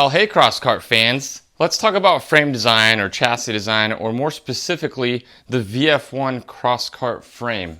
Well, hey Crosskart fans, let's talk about frame design or chassis design, or more specifically, the VF1 Crosskart frame.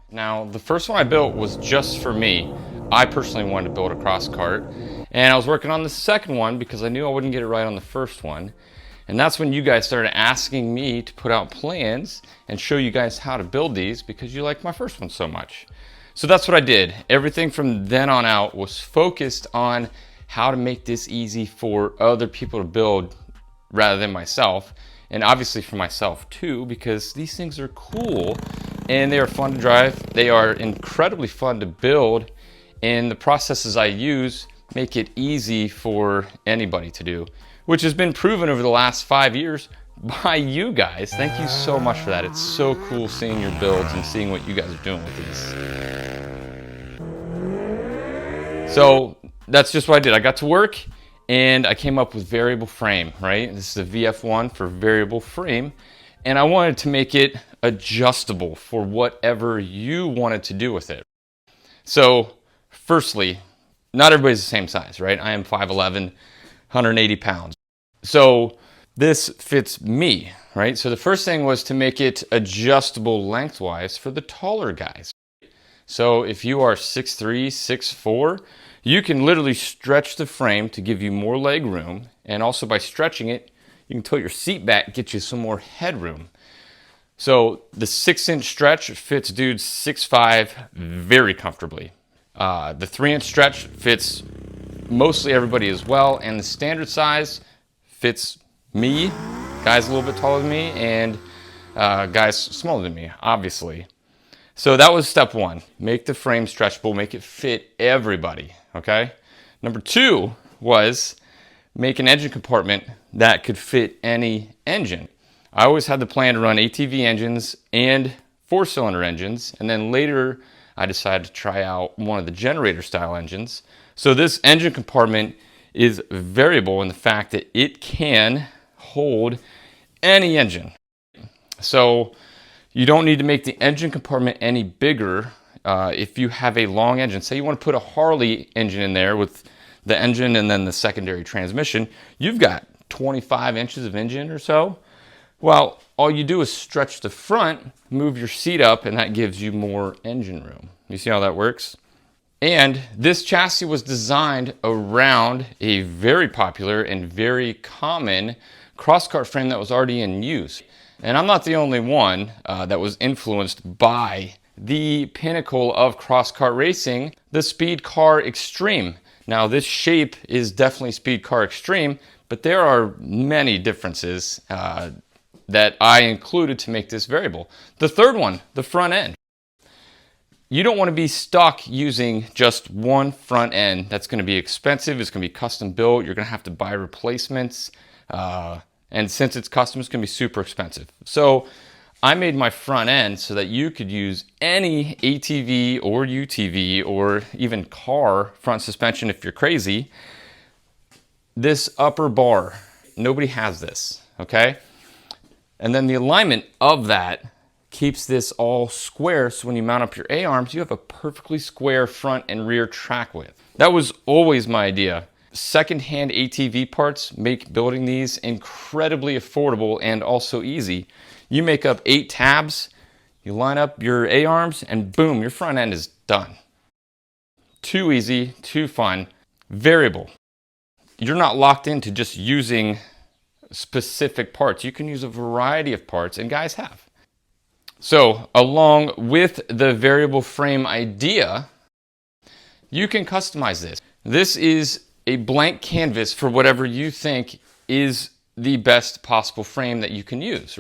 Now, the first one I built was just for me. I personally wanted to build a Crosskart, and I was working on the second one because I knew I wouldn't get it right on the first one. And that's when you guys started asking me to put out plans and show you guys how to build these because you liked my first one so much. So that's what I did. Everything from then on out was focused on how to make this easy for other people to build rather than myself. And obviously for myself too, because these things are cool and they are fun to drive. They are incredibly fun to build, and the processes I use make it easy for anybody to do, which has been proven over the last 5 years by you guys. Thank you so much for that. It's so cool seeing your builds and seeing what you guys are doing with these. So that's just what I did. I got to work and I came up with variable frame, right? This is the VF1 for variable frame. And I wanted to make it adjustable for whatever you wanted to do with it. So firstly, not everybody's the same size, right? I am 5'11", 180 pounds. So this fits me, right? So the first thing was to make it adjustable lengthwise for the taller guys. So if you are 6'3", 6'4", you can literally stretch the frame to give you more leg room, and also by stretching it, you can tilt your seat back, get you some more headroom. So the 6-inch stretch fits dudes 6'5" very comfortably. The 3-inch stretch fits mostly everybody as well, and the standard size fits me, guys a little bit taller than me, and guys smaller than me, obviously. So that was step one. Make the frame stretchable, make it fit everybody, okay? Number two was make an engine compartment that could fit any engine. I always had the plan to run ATV engines and 4-cylinder engines, and then later I decided to try out one of the generator style engines. So this engine compartment is variable in the fact that it can hold any engine. So you don't need to make the engine compartment any bigger if you have a long engine. Say you want to put a Harley engine in there with the engine and then the secondary transmission. You've got 25 inches of engine or so. Well, all you do is stretch the front, move your seat up, and that gives you more engine room. You see how that works? And this chassis was designed around a very popular and very common Crosskart frame that was already in use. And I'm not the only one that was influenced by the pinnacle of Crosskart racing, the Speed Car Extreme. Now this shape is definitely Speed Car Extreme, but there are many differences that I included to make this variable. The third one, the front end. You don't want to be stuck using just one front end. That's going to be expensive. It's going to be custom built. You're going to have to buy replacements. And since it's custom, it's going to be super expensive. So I made my front end so that you could use any ATV or UTV or even car front suspension if you're crazy. This upper bar, nobody has this, okay? And then the alignment of that keeps this all square, so when you mount up your A-arms, you have a perfectly square front and rear track width. That was always my idea. Second-hand ATV parts make building these incredibly affordable and also easy. You make up 8 tabs, you line up your A-arms, and boom, your front end is done. Too easy, too fun, variable. You're not locked into just using specific parts. You can use a variety of parts, and guys have. So along with the variable frame idea, you can customize this. This is a blank canvas for whatever you think is the best possible frame that you can use.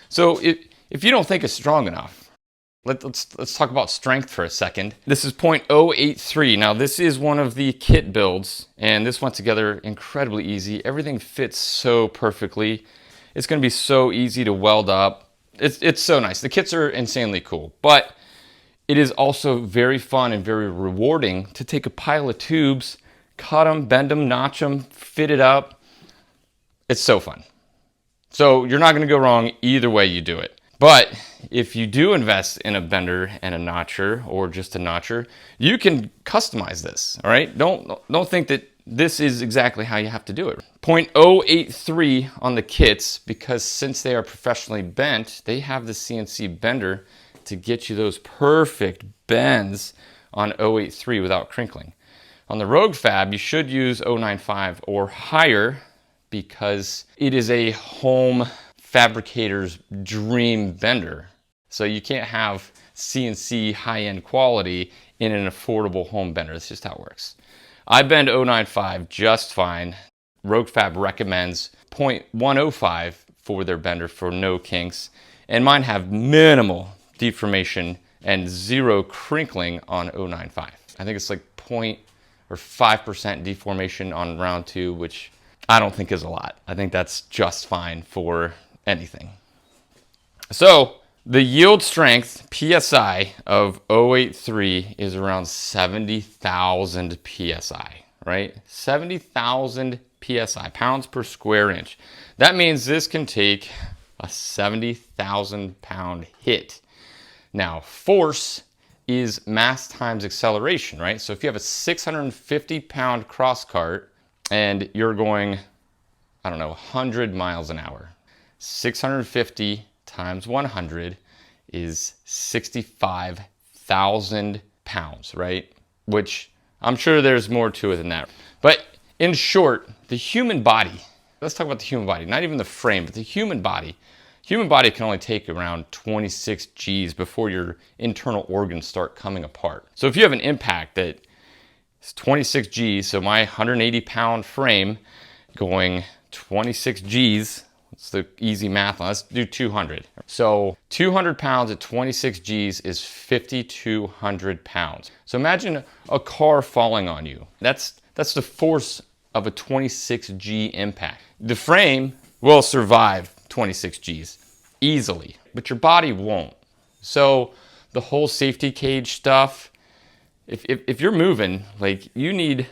So if you don't think it's strong enough, let's talk about strength for a second. This is 0.083. Now this is one of the kit builds, and this went together incredibly easy. Everything fits so perfectly. It's going to be so easy to weld up. It's so nice. The kits are insanely cool, but it is also very fun and very rewarding to take a pile of tubes, cut them, bend them, notch them, fit it up. It's so fun. So you're not going to go wrong either way you do it. But if you do invest in a bender and a notcher, or just a notcher, you can customize this. All right, don't think that this is exactly how you have to do it. 0.083 on the kits, because since they are professionally bent, they have the CNC bender to get you those perfect bends on 0.83 without crinkling. On the Rogue Fab, you should use 0.95 or higher, because it is a home fabricator's dream bender. So you can't have CNC high-end quality in an affordable home bender. That's just how it works. I bend 0.95 just fine. Rogue Fab recommends 0.105 for their bender for no kinks, and mine have minimal deformation and zero crinkling on 0.95. I think it's like 0.5% deformation on round 2, which I don't think is a lot. I think that's just fine for anything. So the yield strength PSI of 0.83 is around 70,000 PSI, right? 70,000 PSI, pounds per square inch. That means this can take a 70,000 pound hit. Now, force is mass times acceleration, right? So if you have a 650 pound Crosskart and you're going, I don't know, 100 miles an hour, 650 times 100 is 65,000 pounds, right? Which I'm sure there's more to it than that. But in short, the human body, let's talk about the human body, not even the frame, but the human body. Human body can only take around 26 Gs before your internal organs start coming apart. So if you have an impact that is 26 Gs, so my 180 pound frame going 26 Gs, it's the easy math. Let's do 200. So 200 pounds at 26 Gs is 5,200 pounds. So imagine a car falling on you. That's the force of a 26 G impact. The frame will survive 26 Gs easily, but your body won't. So the whole safety cage stuff, if you're moving, like, you need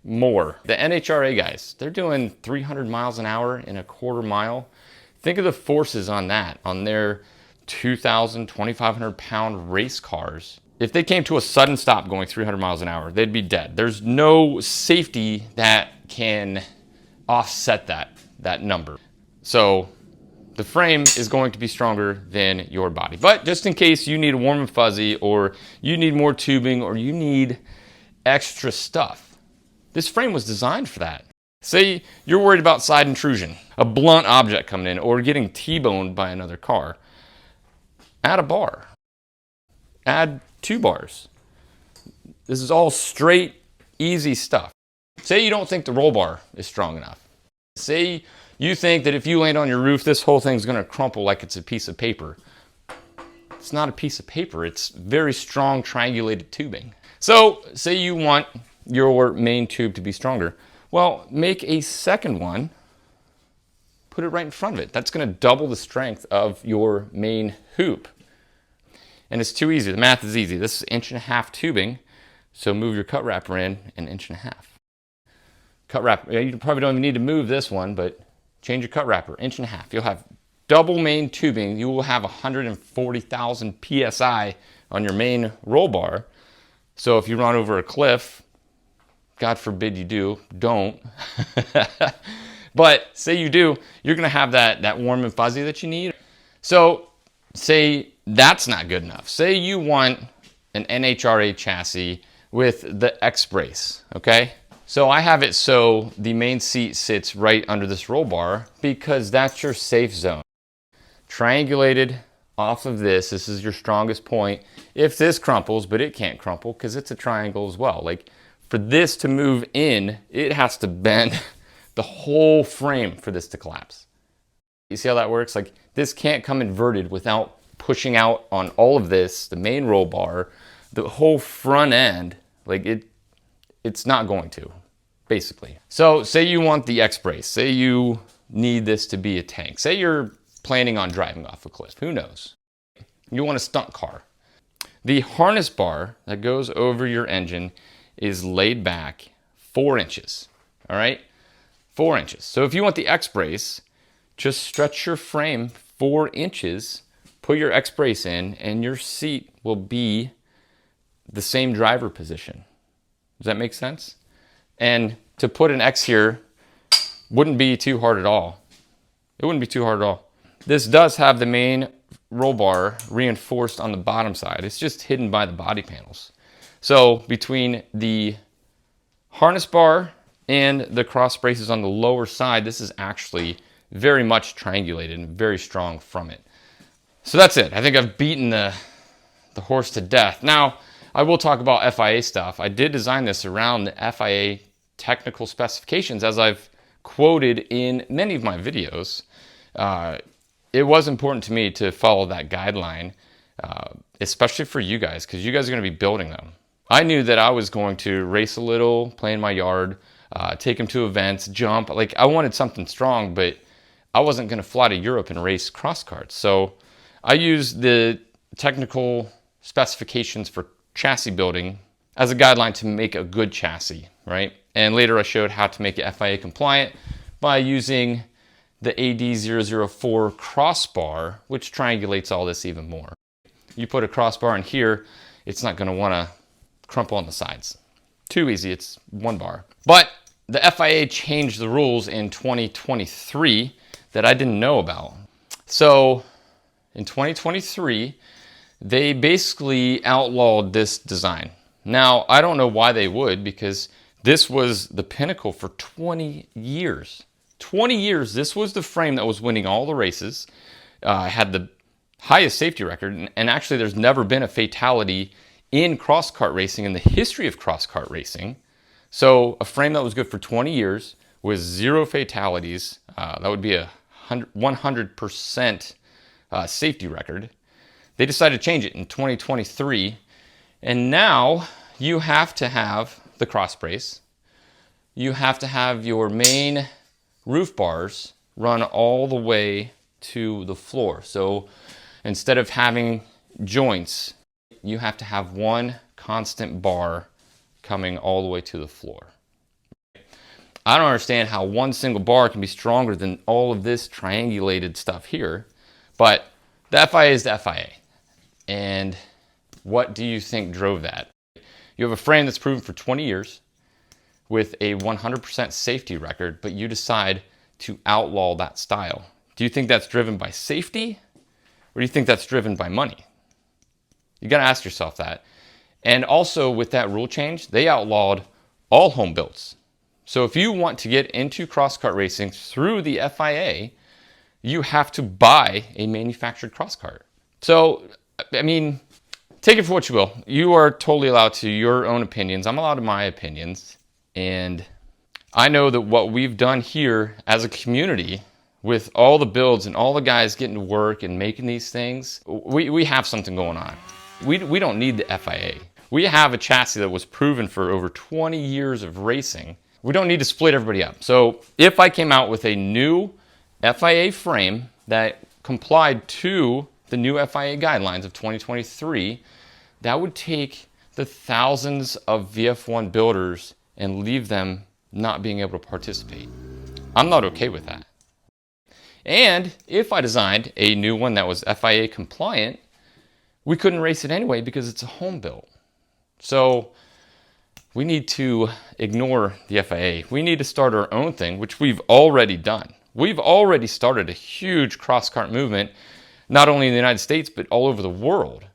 more. The NHRA guys, they're doing 300 miles an hour in a quarter mile. Think of the forces on that, on their 2,000, 2,500 pound race cars. If they came to a sudden stop going 300 miles an hour, they'd be dead. There's no safety that can offset that number. So the frame is going to be stronger than your body. But just in case you need a warm and fuzzy, or you need more tubing, or you need extra stuff, this frame was designed for that. Say you're worried about side intrusion, a blunt object coming in, or getting T-boned by another car. Add a bar. Add 2 bars. This is all straight, easy stuff. Say you don't think the roll bar is strong enough. Say you think that if you land on your roof, this whole thing's gonna crumple like it's a piece of paper. It's not a piece of paper, it's very strong triangulated tubing. So say you want your main tube to be stronger. Well, make a second one, put it right in front of it. That's gonna double the strength of your main hoop. And it's too easy, the math is easy. This is 1.5 inch tubing, so move your cut wrapper in 1.5 inch. Cut wrapper, you probably don't even need to move this one, but change your cut wrapper, 1.5 inch. You'll have double main tubing. You will have 140,000 PSI on your main roll bar. So if you run over a cliff, God forbid you do, don't. But say you do, you're gonna have that warm and fuzzy that you need. So say that's not good enough. Say you want an NHRA chassis with the X-brace, okay? So I have it so the main seat sits right under this roll bar, because that's your safe zone. Triangulated off of this. This is your strongest point. If this crumples, but it can't crumple because it's a triangle as well. Like for this to move in, it has to bend the whole frame for this to collapse. You see how that works? Like this can't come inverted without pushing out on all of this, the main roll bar, the whole front end. Like it's not going to, basically. So say you want the X-brace. Say you need this to be a tank. Say you're planning on driving off a cliff. Who knows? You want a stunt car. The harness bar that goes over your engine is laid back 4 inches. All right? 4 inches. So if you want the X-brace, just stretch your frame 4 inches, put your X-brace in, and your seat will be the same driver position. Does that make sense? And to put an X here wouldn't be too hard at all. It wouldn't be too hard at all. This does have the main roll bar reinforced on the bottom side. It's just hidden by the body panels. So between the harness bar and the cross braces on the lower side, this is actually very much triangulated and very strong from it. So that's it. I think I've beaten the horse to death. Now, I will talk about FIA stuff. I did design this around the FIA technical specifications, as I've quoted in many of my videos. It was important to me to follow that guideline, especially for you guys, because you guys are going to be building them. I knew that I was going to race a little, play in my yard, take them to events, jump. Like I wanted something strong, but I wasn't going to fly to Europe and race cross karts. So I used the technical specifications for chassis building as a guideline to make a good chassis, right? And later I showed how to make it FIA compliant by using the AD004 crossbar, which triangulates all this even more. You put a crossbar in here, it's not going to want to crumple on the sides. Too easy, it's one bar. But the FIA changed the rules in 2023 that I didn't know about. So in 2023, they basically outlawed this design. Now, I don't know why they would, because this was the pinnacle for 20 years. 20 years, this was the frame that was winning all the races, had the highest safety record, and actually there's never been a fatality in cross kart racing in the history of cross kart racing. So a frame that was good for 20 years with 0 fatalities, that would be a 100% safety record. They decided to change it in 2023, and now you have to have the cross brace. You have to have your main roof bars run all the way to the floor. So instead of having joints, you have to have one constant bar coming all the way to the floor. I don't understand how one single bar can be stronger than all of this triangulated stuff here, but the FIA is the FIA. And what do you think drove that? You have a frame that's proven for 20 years with a 100% safety record, but you decide to outlaw that style. Do you think that's driven by safety, or do you think that's driven by money? You got to ask yourself that. And also with that rule change, they outlawed all home builds. So if you want to get into cross kart racing through the FIA, you have to buy a manufactured cross kart. So, I mean, take it for what you will. You are totally allowed to your own opinions. I'm allowed to my opinions. And I know that what we've done here as a community with all the builds and all the guys getting to work and making these things, we have something going on. We don't need the FIA. We have a chassis that was proven for over 20 years of racing. We don't need to split everybody up. So if I came out with a new FIA frame that complied to the new FIA guidelines of 2023, that would take the thousands of VF1 builders and leave them not being able to participate. I'm not okay with that. And if I designed a new one that was FIA compliant, we couldn't race it anyway because it's a home built. So we need to ignore the FIA. We need to start our own thing, which we've already done. We've already started a huge cross kart movement, not only in the United States, but all over the world.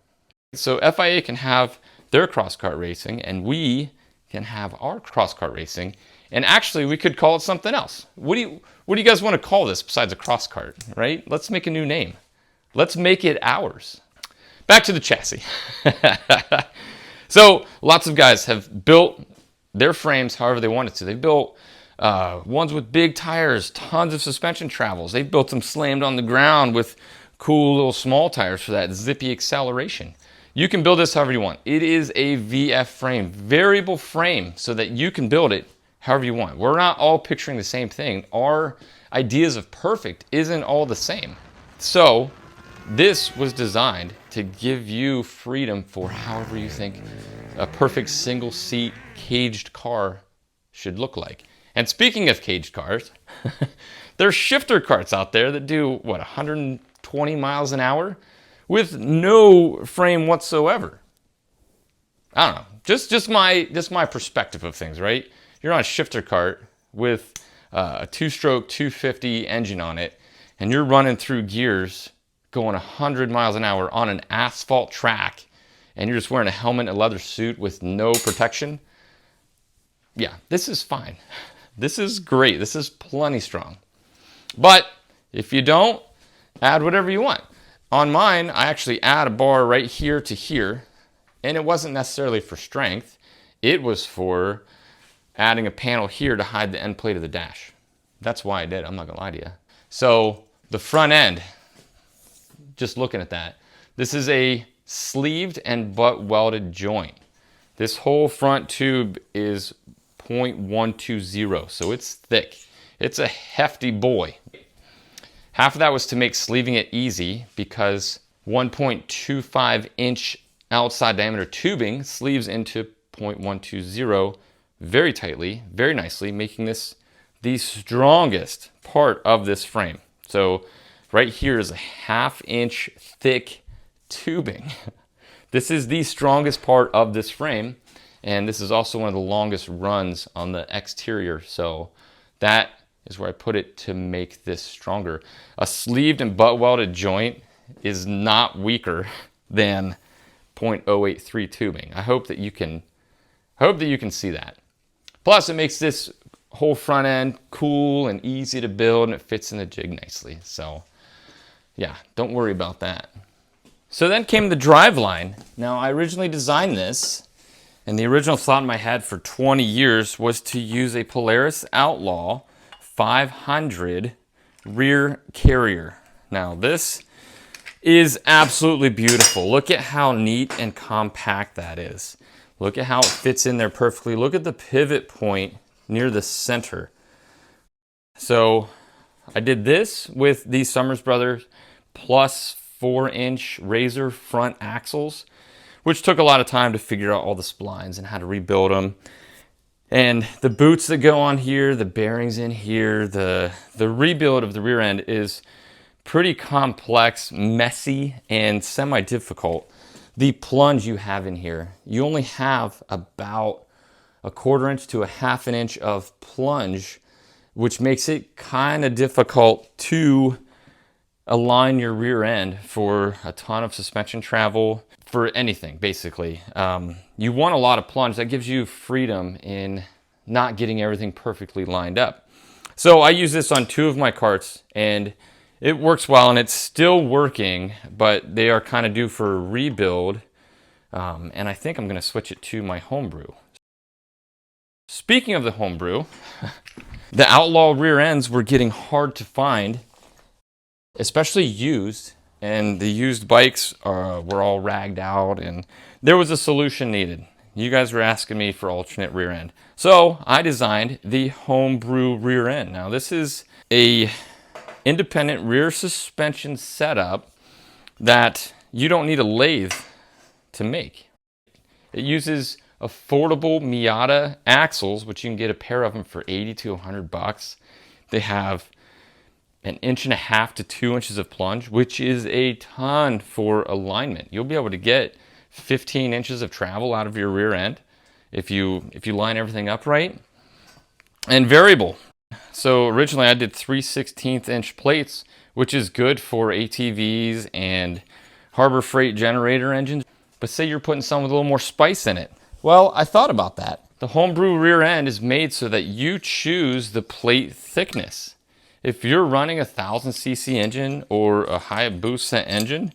So FIA can have their cross kart racing, and we can have our cross kart racing. And actually, we could call it something else. What do you guys want to call this besides a cross kart, right? Let's make a new name. Let's make it ours. Back to the chassis. So lots of guys have built their frames however they wanted to. They built ones with big tires, tons of suspension travels. They built them slammed on the ground with cool little small tires for that zippy acceleration. You can build this however you want. It is a VF frame, variable frame, so that you can build it however you want. We're not all picturing the same thing. Our ideas of perfect isn't all the same. So this was designed to give you freedom for however you think a perfect single seat caged car should look like. And speaking of caged cars, there's shifter carts out there that do, what, 120 miles an hour with no frame whatsoever. I don't know, just my perspective of things, right? You're on a shifter cart with a two-stroke 250 engine on it, and you're running through gears going 100 miles an hour on an asphalt track, and you're just wearing a helmet and a leather suit with no protection. Yeah, this is fine. This is great. This is plenty strong. But if you don't, add whatever you want. On mine, I actually add a bar right here to here, and it wasn't necessarily for strength. It was for adding a panel here to hide the end plate of the dash. That's why I did it. I'm not gonna lie to you. So the front end, just looking at that, this is a sleeved and butt welded joint. This whole front tube is 0.120, so it's thick. It's a hefty boy. Half of that was to make sleeving it easy because 1.25 inch outside diameter tubing sleeves into 0.120 very tightly, very nicely, making this the strongest part of this frame. So right here is a 1/2 inch thick tubing. This is the strongest part of this frame, and this is also one of the longest runs on the exterior. So that is where I put it to make this stronger. A sleeved and butt welded joint is not weaker than 0.083 tubing. I hope that you can see that. Plus, it makes this whole front end cool and easy to build, and it fits in the jig nicely. So yeah, don't worry about that. So then came the Driveline. Now, I originally designed this, and the original thought in my head for 20 years was to use a Polaris Outlaw 500 rear carrier. Now, this is absolutely beautiful. Look at how neat and compact that is. Look at how it fits in there perfectly. Look at the pivot point near the center. So I did this with the Summers Brothers plus 4-inch Razor front axles, which took a lot of time to figure out all the splines and how to rebuild them. And the boots that go on here, the bearings in here, the rebuild of the rear end is pretty complex, messy, and semi-difficult. The plunge you have in here, you only have about 1/4 inch to 1/2 inch of plunge, which makes it kind of difficult to align your rear end for a ton of suspension travel, for anything basically. You want a lot of plunge. That gives you freedom in not getting everything perfectly lined up. So I use this on 2 of my carts, and it works well, and it's still working, but they are kind of due for a rebuild, and I think I'm going to switch it to my Homebrew. Speaking of the Homebrew, the Outlaw rear ends were getting hard to find, especially used, and the used bikes were all ragged out, and there was a solution needed. You guys were asking me for alternate rear end, so I designed the Homebrew rear end. Now, this is a independent rear suspension setup that you don't need a lathe to make. It uses affordable Miata axles, which you can get a pair of them for 80 to 100 bucks. They have 1.5 to 2 inches of plunge, which is a ton for alignment. You'll be able to get 15 inches of travel out of your rear end if you line everything up right. And variable. So originally I did 3/16 inch plates, which is good for ATVs and Harbor Freight generator engines. But say you're putting some with a little more spice in it. Well, I thought about that. The Homebrew rear end is made so that you choose the plate thickness. If you're running a 1000cc engine or a Hayabusa engine,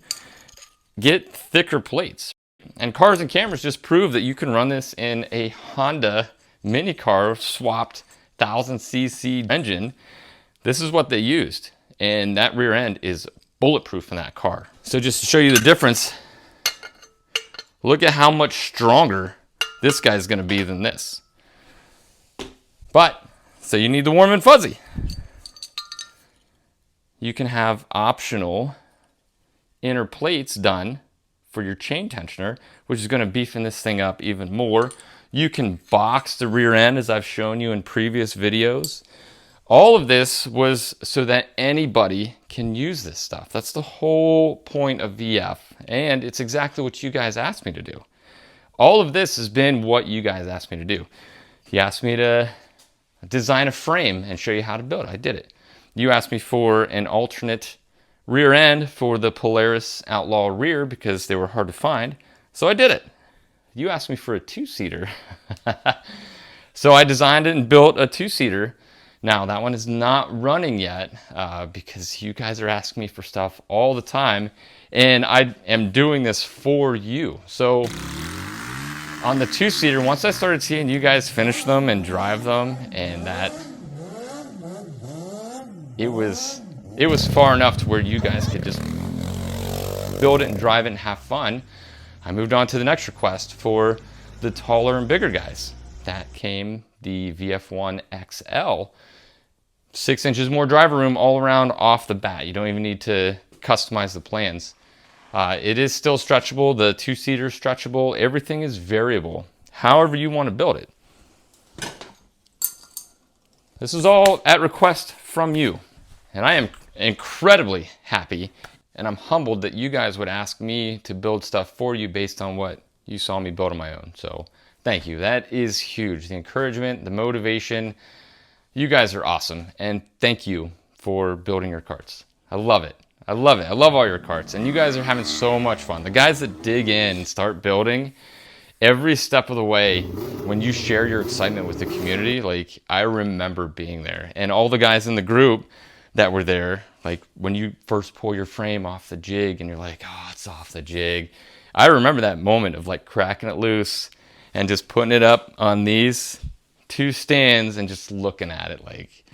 get thicker plates. And Cars and Cameras just prove that you can run this in a Honda mini car swapped 1000cc engine. This is what they used, and that rear end is bulletproof in that car. So just to show you the difference, look at how much stronger this guy's gonna be than this. But, so you need the warm and fuzzy. You can have optional inner plates done for your chain tensioner, which is gonna beefing this thing up even more. You can box the rear end, as I've shown you in previous videos. All of this was so that anybody can use this stuff. That's the whole point of VF, and it's exactly what you guys asked me to do. All of this has been what you guys asked me to do. You asked me to design a frame and show you how to build it. I did it. You asked me for an alternate rear end for the Polaris Outlaw rear because they were hard to find, so I did it. You asked me for a two-seater. So I designed it and built a two-seater. Now that one is not running yet because you guys are asking me for stuff all the time, and I am doing this for you. So on the two-seater, once I started seeing you guys finish them and drive them, and that it was far enough to where you guys could just build it and drive it and have fun, I moved on to the next request for the taller and bigger guys. That came the VF1 XL. 6 inches more driver room all around off the bat. You don't even need to customize the plans. It is still stretchable. The two-seater is stretchable. Everything is variable, however you want to build it. This is all at request from you, and I am incredibly happy, and I'm humbled that you guys would ask me to build stuff for you based on what you saw me build on my own. So thank you. That is huge. The encouragement, the motivation. You guys are awesome, and thank you for building your carts. I love it. I love it. I love all your carts, and you guys are having so much fun. The guys that dig in and start building, every step of the way, when you share your excitement with the community, like I remember being there, and all the guys in the group that were there, like when you first pull your frame off the jig and you're like, oh, it's off the jig. I remember that moment of like cracking it loose and just putting it up on these 2 stands and just looking at it like,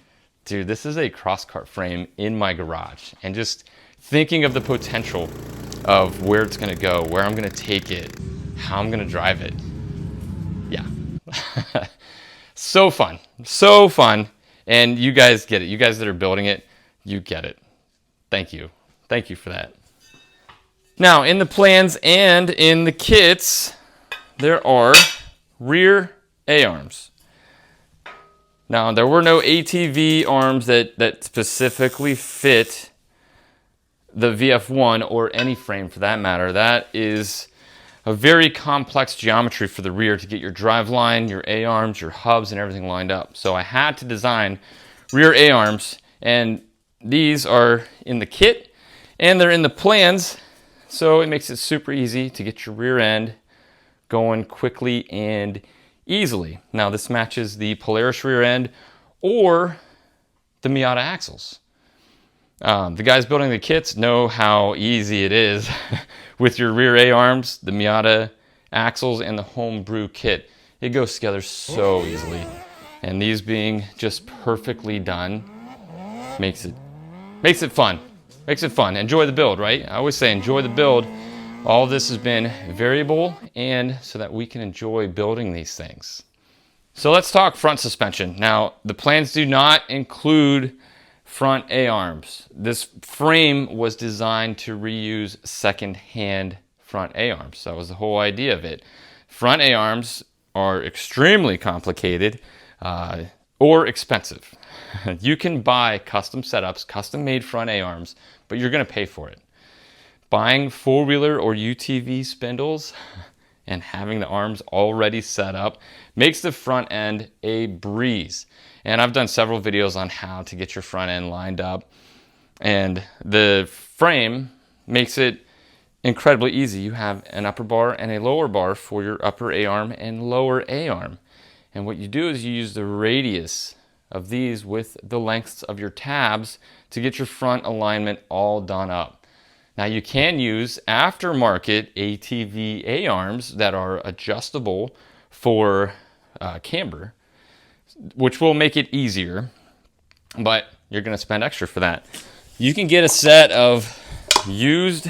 dude, this is a Crosskart frame in my garage, and just thinking of the potential of where it's gonna go, where I'm gonna take it, how I'm gonna drive it. Yeah. So fun, so fun. And you guys get it. You guys that are building it, you get it. Thank you. Thank you for that. Now, in the plans and in the kits, there are rear A-arms. Now, there were no ATV arms that specifically fit the VF1 or any frame for that matter. That is a very complex geometry for the rear to get your driveline, your A-arms, your hubs, and everything lined up. So I had to design rear A-arms, and these are in the kit and they're in the plans, so it makes it super easy to get your rear end going quickly and easily. Now this matches the Polaris rear end or the Miata axles. The guys building the kits know how easy it is with your rear A-arms, the Miata axles, and the homebrew kit. It goes together so easily. And these being just perfectly done makes it fun. Makes it fun. Enjoy the build, right? I always say enjoy the build. All of this has been variable, and so that we can enjoy building these things. So let's talk front suspension. Now, the plans do not include front A-arms. This frame was designed to reuse second-hand front A-arms. That was the whole idea of it. Front A-arms are extremely complicated or expensive. You can buy custom setups, custom-made front A-arms, but you're going to pay for it. Buying four-wheeler or UTV spindles and having the arms already set up makes the front end a breeze. And I've done several videos on how to get your front end lined up, and the frame makes it incredibly easy. You have an upper bar and a lower bar for your upper A-arm and lower A-arm. And what you do is you use the radius of these with the lengths of your tabs to get your front alignment all done up. Now you can use aftermarket ATV A-arms that are adjustable for camber, which will make it easier, but you're going to spend extra for that. You can get a set of used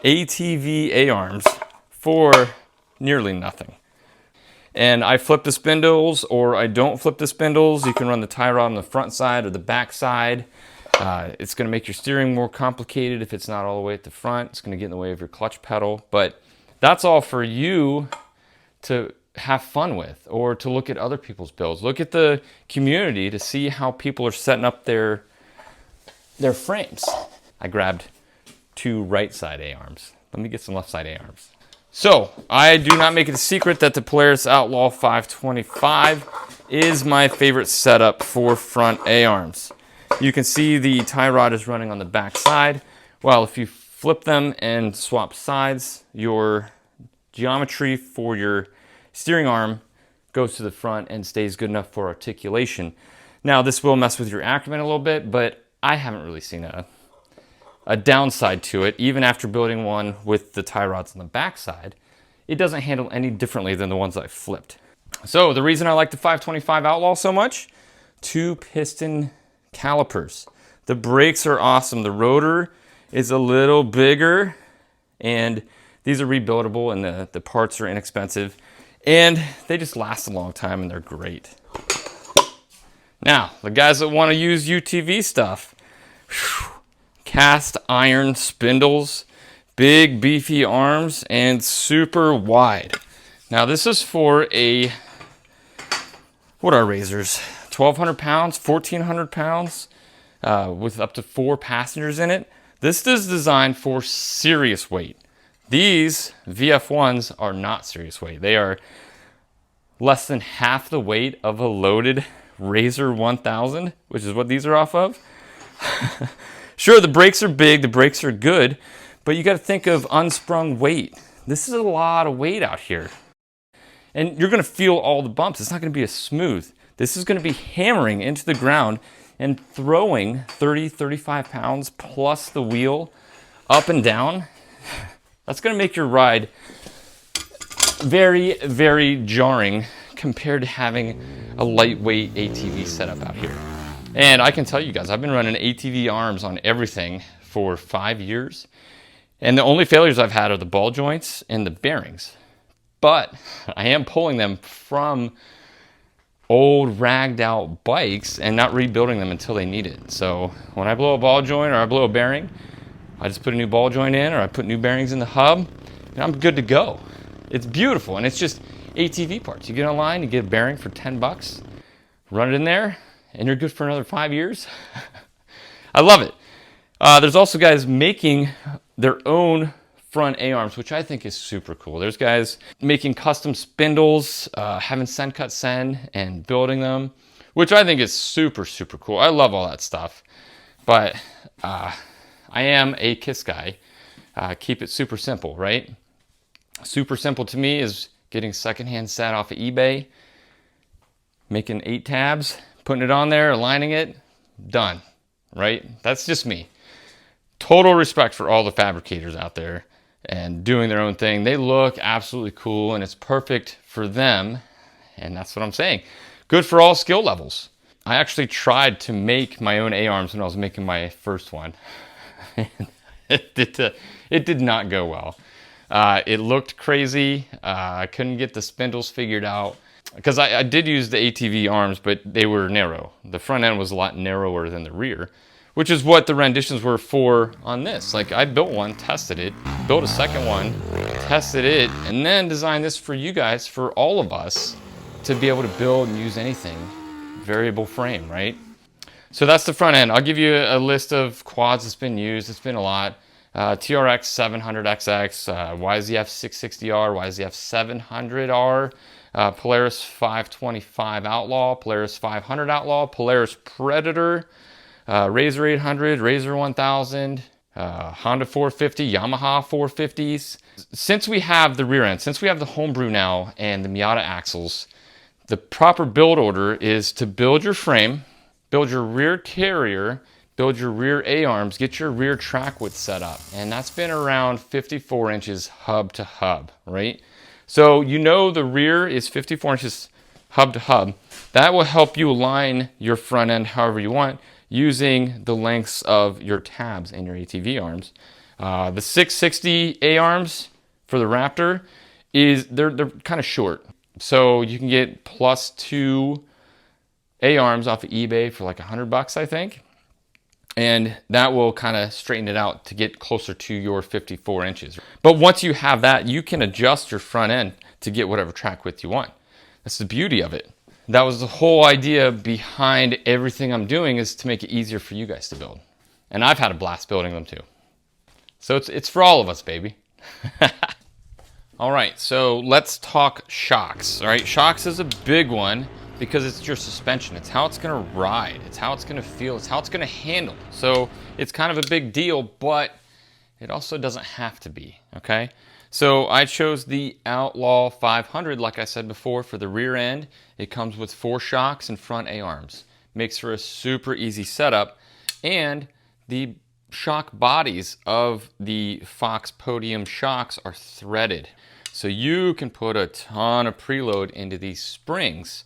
ATV A-arms for nearly nothing. And I flip the spindles, or I don't flip the spindles. You can run the tie rod on the front side or the back side. It's going to make your steering more complicated if it's not all the way at the front. It's going to get in the way of your clutch pedal. But that's all for you to have fun with, or to look at other people's builds. Look at the community to see how people are setting up their frames. I grabbed 2 right side A-arms. Let me get some left side A-arms. So I do not make it a secret that the Polaris Outlaw 525 is my favorite setup for front A-arms. You can see the tie rod is running on the back side. Well, if you flip them and swap sides, your geometry for your steering arm goes to the front and stays good enough for articulation. Now, this will mess with your accurate a little bit, but I haven't really seen a downside to it. Even after building one with the tie rods on the back side, it doesn't handle any differently than the ones I flipped. So the reason I like the 525 Outlaw so much, 2 piston calipers. The brakes are awesome. The rotor is a little bigger, and these are rebuildable, and the parts are inexpensive, and they just last a long time, and they're great. Now, the guys that want to use UTV stuff, cast iron spindles, big beefy arms, and super wide. Now this is for what are razors? 1,200 pounds, 1,400 pounds, with up to 4 passengers in it. This is designed for serious weight. These VF1s are not serious weight. They are less than half the weight of a loaded Razor 1000, which is what these are off of. Sure, the brakes are big, the brakes are good, but you got to think of unsprung weight. This is a lot of weight out here. And you're going to feel all the bumps. It's not going to be as smooth. This is going to be hammering into the ground and throwing 30, 35 pounds plus the wheel up and down. That's going to make your ride very, very jarring compared to having a lightweight ATV setup out here. And I can tell you guys, I've been running ATV arms on everything for 5 years. And the only failures I've had are the ball joints and the bearings. But I am pulling them from old ragged out bikes and not rebuilding them until they need it. So when I blow a ball joint or I blow a bearing, I just put a new ball joint in, or I put new bearings in the hub, and I'm good to go. It's beautiful, and it's just ATV parts. You get online, you get a bearing for 10 bucks, run it in there, and you're good for another 5 years. I love it. There's also guys making their own front A-arms, which I think is super cool. There's guys making custom spindles, having Send Cut Send and building them, which I think is super, super cool. I love all that stuff. But I am a KISS guy. Keep it super simple, right? Super simple to me is getting secondhand set off of eBay, making 8 tabs, putting it on there, aligning it, done, right? That's just me. Total respect for all the fabricators out there and doing their own thing. They look absolutely cool, and it's perfect for them, and that's what I'm saying. Good for all skill levels. I actually tried to make my own A-arms when I was making my first one. It did not go well. It looked crazy. I couldn't get the spindles figured out, because I did use the ATV arms, but they were narrow. The front end was a lot narrower than the rear, which is what the renditions were for on this. Like, I built one, tested it, built a second one, tested it, and then designed this for you guys, for all of us, to be able to build and use anything. Variable frame, right? So that's the front end. I'll give you a list of quads that's been used. It's been a lot. TRX 700XX, YZF 660R, YZF 700R, Polaris 525 Outlaw, Polaris 500 Outlaw, Polaris Predator, Razor 800, Razor 1000, Honda 450, Yamaha 450s. Since we have the rear end, since we have the homebrew now and the Miata axles, The proper build order is to build your frame, build your rear carrier, build your rear A-arms, get your rear track width set up. And that's been around 54 inches hub to hub, right? So you know the rear is 54 inches hub to hub. That will help you align your front end however you want using the lengths of your tabs and your ATV arms. The 660 A-arms for the Raptor they're kind of short. So you can get +2 A-arms off of eBay for like $100, I think. And that will kind of straighten it out to get closer to your 54 inches. But once you have that, you can adjust your front end to get whatever track width you want. That's the beauty of it. That was the whole idea behind everything I'm doing, is to make it easier for you guys to build. And I've had a blast building them too. So it's for all of us, baby. All right, so let's talk shocks. All right, shocks is a big one because it's your suspension. It's how it's gonna ride. It's how it's gonna feel. It's how it's gonna handle. So it's kind of a big deal, but it also doesn't have to be, okay? So I chose the Outlaw 500, like I said before, for the rear end. It comes with 4 shocks and front A-arms. Makes for a super easy setup. And the shock bodies of the Fox Podium shocks are threaded. So you can put a ton of preload into these springs.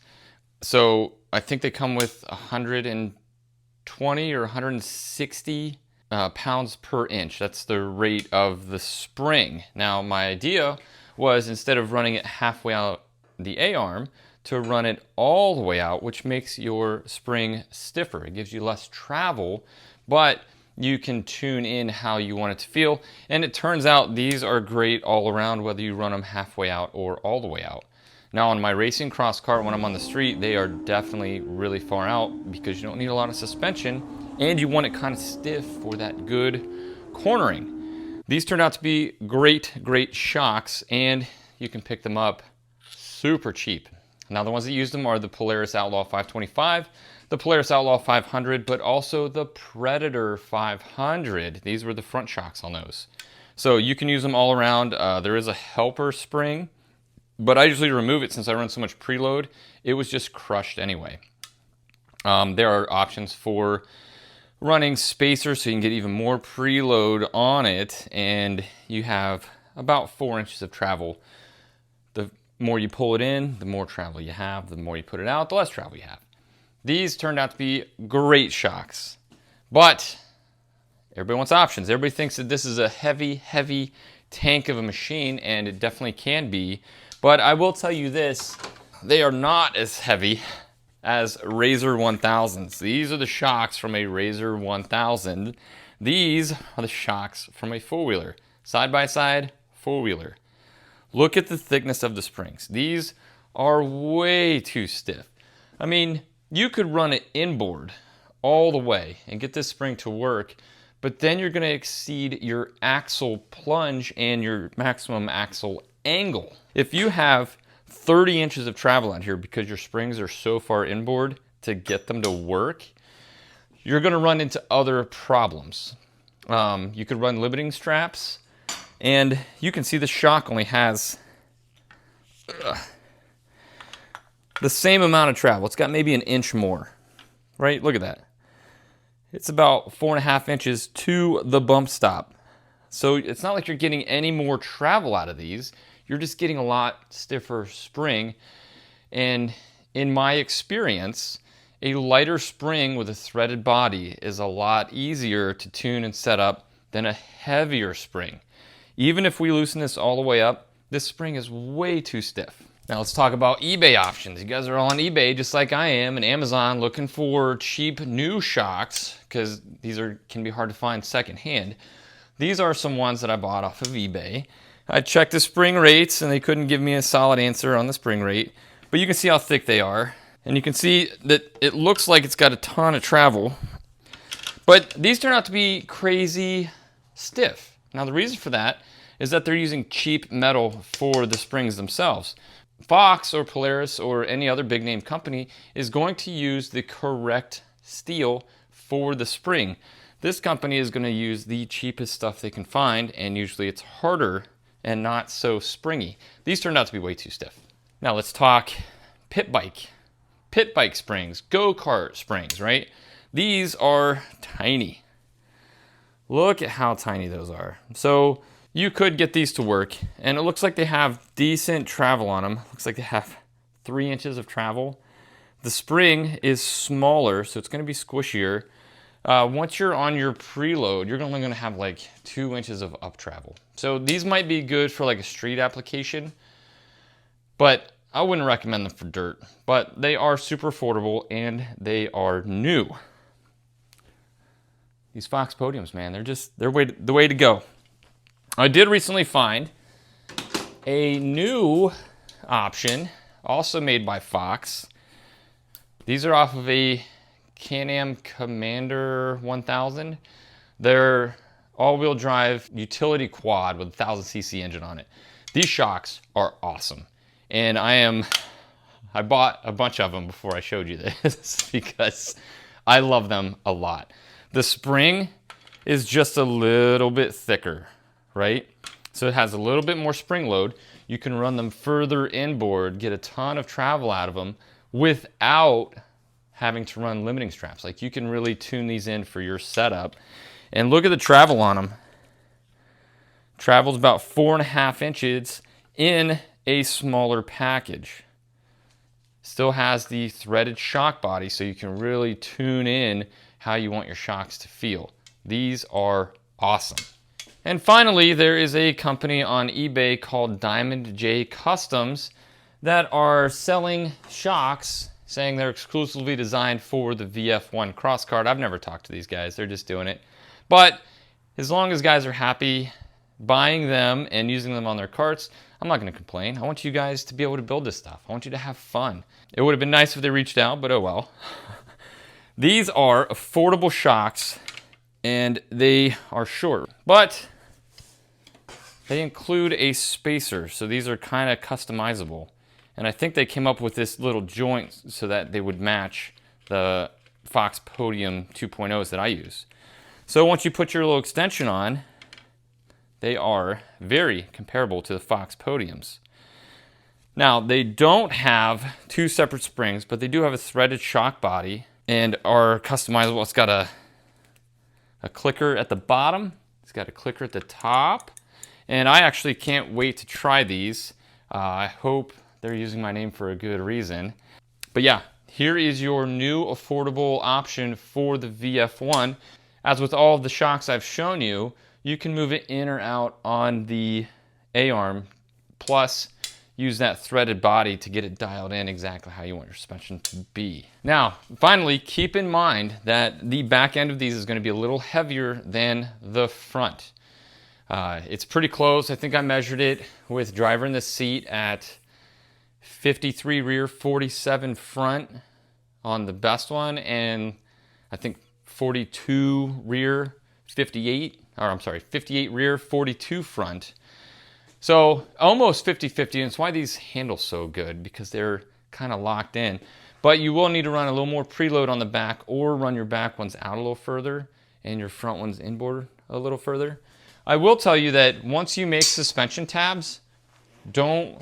So I think they come with 120 or 160 pounds per inch. That's the rate of the spring. Now my idea was, instead of running it halfway out the A-arm, to run it all the way out, which makes your spring stiffer. It gives you less travel, but you can tune in how you want it to feel. And it turns out these are great all around, whether you run them halfway out or all the way out. Now on my racing cross cart, when I'm on the street, they are definitely really far out because you don't need a lot of suspension and you want it kind of stiff for that good cornering. These turned out to be great shocks, and you can pick them up super cheap. Now the ones that use them are the Polaris Outlaw 525, the Polaris Outlaw 500, but also the Predator 500. These were the front shocks on those. So you can use them all around. There is a helper spring, but I usually remove it since I run so much preload. It was just crushed anyway. There are options for running spacers so you can get even more preload on it, and you have about 4 inches of travel. The more you pull it in, the more travel you have. The more you put it out, the less travel you have. These turned out to be great shocks, but everybody wants options. Everybody thinks that this is a heavy tank of a machine, and it definitely can be. But I will tell you this, they are not as heavy as Razor 1000s. These are the shocks from a Razor 1000. These are the shocks from a four-wheeler. Side-by-side, four-wheeler. Look at the thickness of the springs. These are way too stiff. I mean, you could run it inboard all the way and get this spring to work, but then you're gonna exceed your axle plunge and your maximum axle angle. If you have 30 inches of travel out here because your springs are so far inboard to get them to work, you're gonna run into other problems. You could run limiting straps, and you can see the shock only has the same amount of travel. It's got maybe an inch more, right? Look at that. It's about 4.5 inches to the bump stop. So it's not like you're getting any more travel out of these. You're just getting a lot stiffer spring. And in my experience, a lighter spring with a threaded body is a lot easier to tune and set up than a heavier spring. Even if we loosen this all the way up, this spring is way too stiff. Now let's talk about eBay options. You guys are all on eBay just like I am, and Amazon, looking for cheap new shocks, because these can be hard to find secondhand. These are some ones that I bought off of eBay. I checked the spring rates and they couldn't give me a solid answer on the spring rate, but you can see how thick they are. And you can see that it looks like it's got a ton of travel, but these turn out to be crazy stiff. Now the reason for that is that they're using cheap metal for the springs themselves. Fox or Polaris or any other big name company is going to use the correct steel for the spring. This company is going to use the cheapest stuff they can find, and usually it's harder and not so springy. These turned out to be way too stiff. Now let's talk pit bike springs, go-kart springs, right? These are tiny. Look at how tiny those are. So you could get these to work, and it looks like they have decent travel on them. Looks like they have 3 inches of travel. The spring is smaller, so it's going to be squishier. Once you're on your preload, you're only going to have like 2 inches of up travel. So these might be good for like a street application, but I wouldn't recommend them for dirt. But they are super affordable and they are new. These Fox podiums, man, they're the way to go. I did recently find a new option, also made by Fox. These are off of a Can-Am Commander 1000. They're all-wheel drive utility quad with a 1000cc engine on it. These shocks are awesome. And I bought a bunch of them before I showed you this because I love them a lot. The spring is just a little bit thicker, right? So it has a little bit more spring load. You can run them further inboard, get a ton of travel out of them without having to run limiting straps. Like, you can really tune these in for your setup. And look at the travel on them. Travel's about 4.5 inches in a smaller package. Still has the threaded shock body, so you can really tune in how you want your shocks to feel. These are awesome. And finally, there is a company on eBay called Diamond J Customs that are selling shocks, saying they're exclusively designed for the VF1 Crosskart. I've never talked to these guys, they're just doing it. But as long as guys are happy buying them and using them on their carts, I'm not going to complain. I want you guys to be able to build this stuff. I want you to have fun. It would have been nice if they reached out, but oh well. These are affordable shocks, and they are short, but they include a spacer, so these are kind of customizable. And I think they came up with this little joint so that they would match the Fox Podium 2.0s that I use. So once you put your little extension on, they are very comparable to the Fox Podiums. Now, they don't have 2 separate springs, but they do have a threaded shock body and are customizable. It's got a clicker at the bottom. It's got a clicker at the top. And I actually can't wait to try these. I hope they're using my name for a good reason. But yeah, here is your new affordable option for the VF1. As with all of the shocks I've shown you, you can move it in or out on the A-arm, plus use that threaded body to get it dialed in exactly how you want your suspension to be. Now, finally, keep in mind that the back end of these is going to be a little heavier than the front. It's pretty close. I think I measured it with driver in the seat at 53 rear, 47 front on the best one, and I think 42 rear, 58 rear, 42 front. So almost 50-50, and it's why these handle so good, because they're kind of locked in. But you will need to run a little more preload on the back, or run your back ones out a little further and your front ones inboard a little further. I will tell you that once you make suspension tabs, don't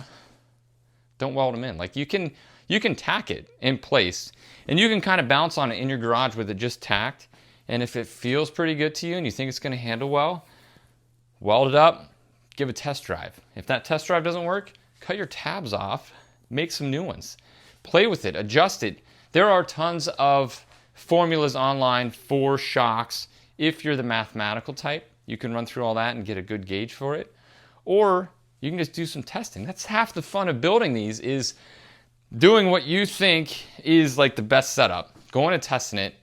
weld them in. Like, you can tack it in place, and you can kind of bounce on it in your garage with it just tacked. And if it feels pretty good to you and you think it's going to handle well, weld it up, give a test drive. If that test drive doesn't work, cut your tabs off, make some new ones. Play with it, adjust it. There are tons of formulas online for shocks. If you're the mathematical type, you can run through all that and get a good gauge for it. Or you can just do some testing. That's half the fun of building these, is doing what you think is like the best setup, going and testing it.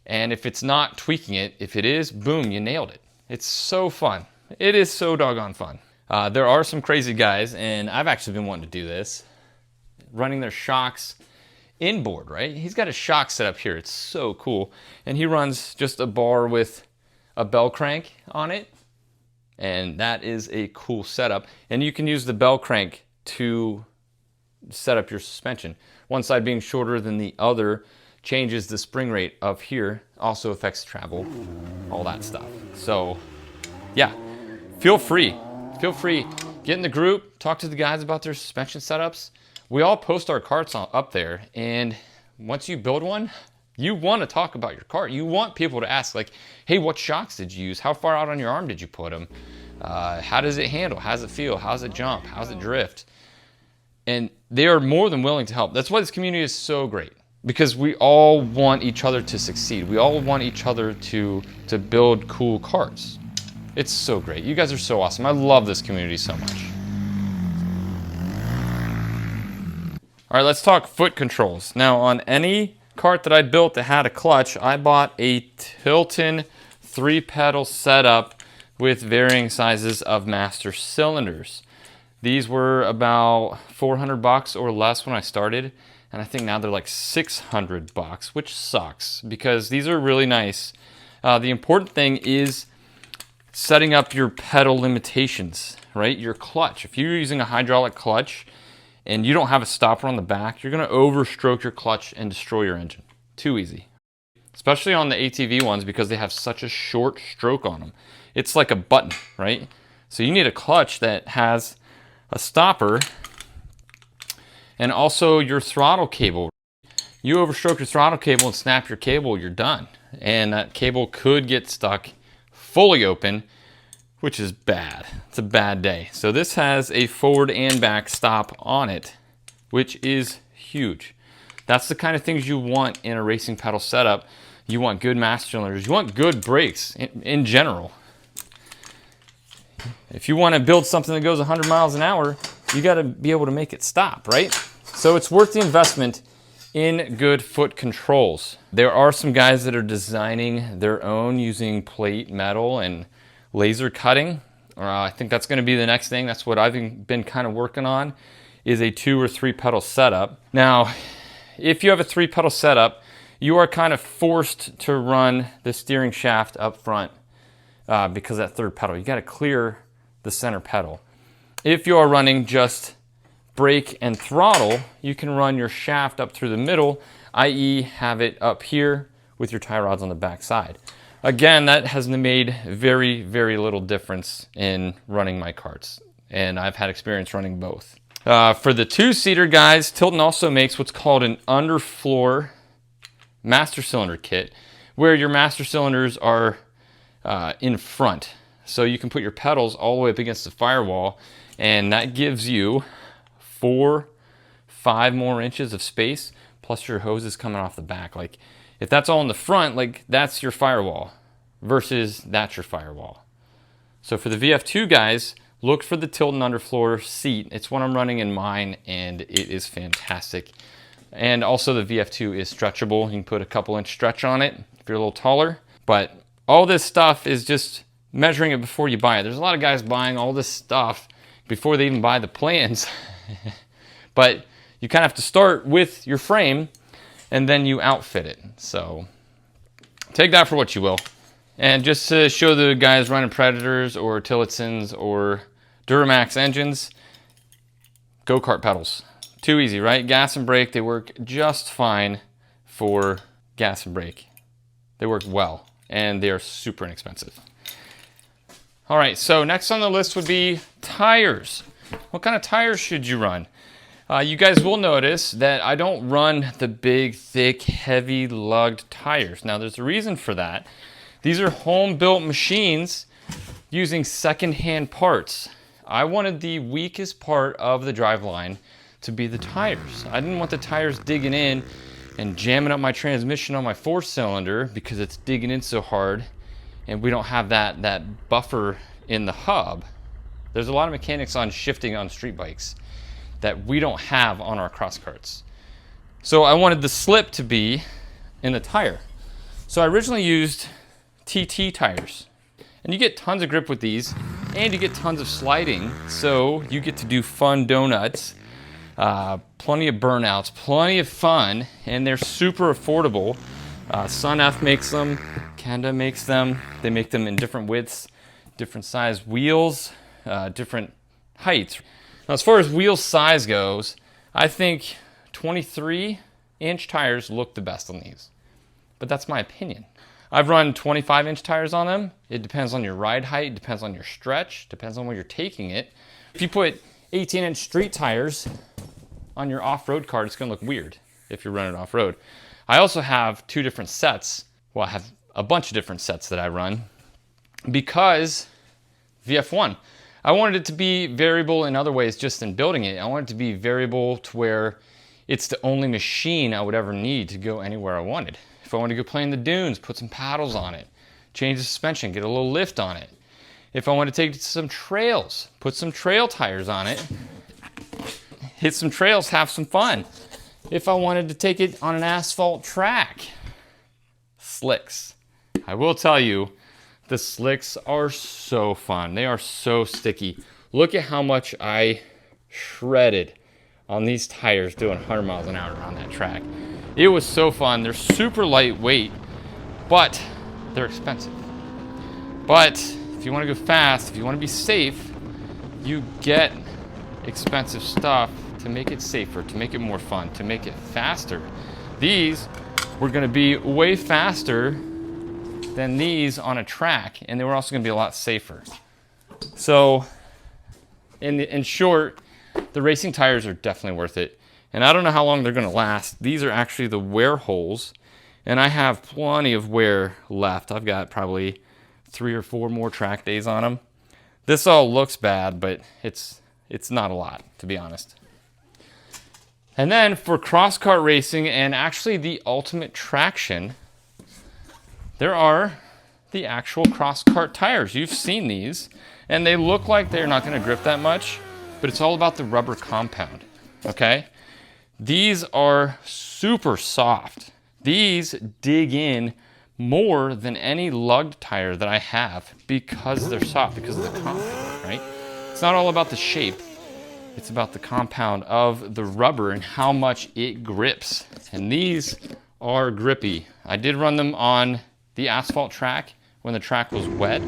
And if it's not, tweaking it. If it is, boom, you nailed it. It's so fun. It is so doggone fun. There are some crazy guys, and I've actually been wanting to do this, running their shocks inboard, right? He's got a shock set up here. It's so cool. And he runs just a bar with a bell crank on it. And that is a cool setup. And you can use the bell crank to set up your suspension. One side being shorter than the other changes the spring rate of here, also affects travel, all that stuff. So yeah, feel free, get in the group, talk to the guys about their suspension setups. we all post our carts up there, and once you build one, you want to talk about your cart. You want people to ask, like, hey, what shocks did you use? How far out on your arm did you put them? How does it handle? How does it feel? How does it jump? How does it drift? And they are more than willing to help. That's why this community is so great, because we all want each other to succeed. We all want each other to build cool carts. It's so great. You guys are so awesome. I love this community so much. All right, let's talk foot controls. Now, on any cart that I built that had a clutch, I bought a Tilton 3-pedal setup with varying sizes of master cylinders. These were about $400 or less when I started, and I think now they're like $600, which sucks because these are really nice. The important thing is setting up your pedal limitations, right? Your clutch. If you're using a hydraulic clutch and you don't have a stopper on the back, you're gonna overstroke your clutch and destroy your engine. Too easy. Especially on the ATV ones because they have such a short stroke on them. It's like a button, right? So you need a clutch that has a stopper and also your throttle cable. You overstroke your throttle cable and snap your cable, you're done. And that cable could get stuck fully open, which is bad. It's a bad day. So this has a forward and back stop on it, which is huge. That's the kind of things you want in a racing pedal setup. You want good master cylinders. You want good brakes in general. If you want to build something that goes 100 miles an hour, you got to be able to make it stop, right? So it's worth the investment in good foot controls. There are some guys that are designing their own using plate metal and laser cutting. I think that's going to be the next thing. That's what I've been kind of working on, is a 2 or 3 pedal setup. Now, if you have a 3 pedal setup, you are kind of forced to run the steering shaft up front because that 3rd pedal. You got to clear the center pedal. If you are running just brake and throttle, you can run your shaft up through the middle, i.e. have it up here with your tie rods on the back side. Again, that has made very, very little difference in running my carts, and I've had experience running both. For the 2-seater guys, Tilton also makes what's called an underfloor master cylinder kit, where your master cylinders are in front. So you can put your pedals all the way up against the firewall, and that gives you 4-5 more inches of space, plus your hoses coming off the back. Like, if that's all in the front, like, that's your firewall versus that's your firewall. So for the VF2 guys, look for the Tilton underfloor seat. It's what I'm running in mine, and it is fantastic. And also the VF2 is stretchable. You can put a couple inch stretch on it if you're a little taller. But all this stuff is just measuring it before you buy it. There's a lot of guys buying all this stuff before they even buy the plans. But you kind of have to start with your frame and then you outfit it. So take that for what you will. And just to show the guys running Predators or Tillotsons or Duramax engines, go-kart pedals. Too easy, right? Gas and brake, they work just fine for gas and brake. They work well, and they are super inexpensive. All right, so next on the list would be tires. What kind of tires should you run? You guys will notice that I don't run the big, thick, heavy lugged tires. Now, there's a reason for that. These are home-built machines using second-hand parts. I wanted the weakest part of the driveline to be the tires. I didn't want the tires digging in and jamming up my transmission on my 4-cylinder because it's digging in so hard and we don't have that buffer in the hub. There's a lot of mechanics on shifting on street bikes that we don't have on our cross carts. So I wanted the slip to be in the tire. So I originally used TT tires. And you get tons of grip with these, and you get tons of sliding, so you get to do fun donuts, plenty of burnouts, plenty of fun, and they're super affordable. Sun F makes them, Kenda makes them. They make them in different widths, different size wheels, different heights. Now, as far as wheel size goes, I think 23-inch tires look the best on these, but that's my opinion. I've run 25-inch tires on them. It depends on your ride height, depends on your stretch, depends on where you're taking it. If you put 18-inch street tires on your off-road cart, it's gonna look weird if you're running off-road. I also have 2 different sets. Well, I have a bunch of different sets that I run because VF1. I wanted it to be variable in other ways just in building it. I wanted it to be variable to where it's the only machine I would ever need to go anywhere I wanted. If I wanted to go play in the dunes, put some paddles on it, change the suspension, get a little lift on it. If I want to take it to some trails, put some trail tires on it, hit some trails, have some fun. If I wanted to take it on an asphalt track, slicks. I will tell you, the slicks are so fun. They are so sticky. Look at how much I shredded on these tires doing 100 miles an hour on that track. It was so fun. They're super lightweight, but they're expensive. But if you want to go fast, if you want to be safe, you get expensive stuff to make it safer, to make it more fun, to make it faster. These were going to be way faster than these on a track, and they were also going to be a lot safer. So in short, the racing tires are definitely worth it. And I don't know how long they're going to last. These are actually the wear holes, and I have plenty of wear left. I've got probably 3 or 4 more track days on them. This all looks bad, but it's not a lot, to be honest. And then for cross-kart racing and actually the ultimate traction, there are the actual cross-kart tires. You've seen these, and they look like they're not going to grip that much, but it's all about the rubber compound, okay? These are super soft. These dig in more than any lugged tire that I have because they're soft, because of the compound, right? It's not all about the shape. It's about the compound of the rubber and how much it grips. And these are grippy. I did run them on the asphalt track when the track was wet.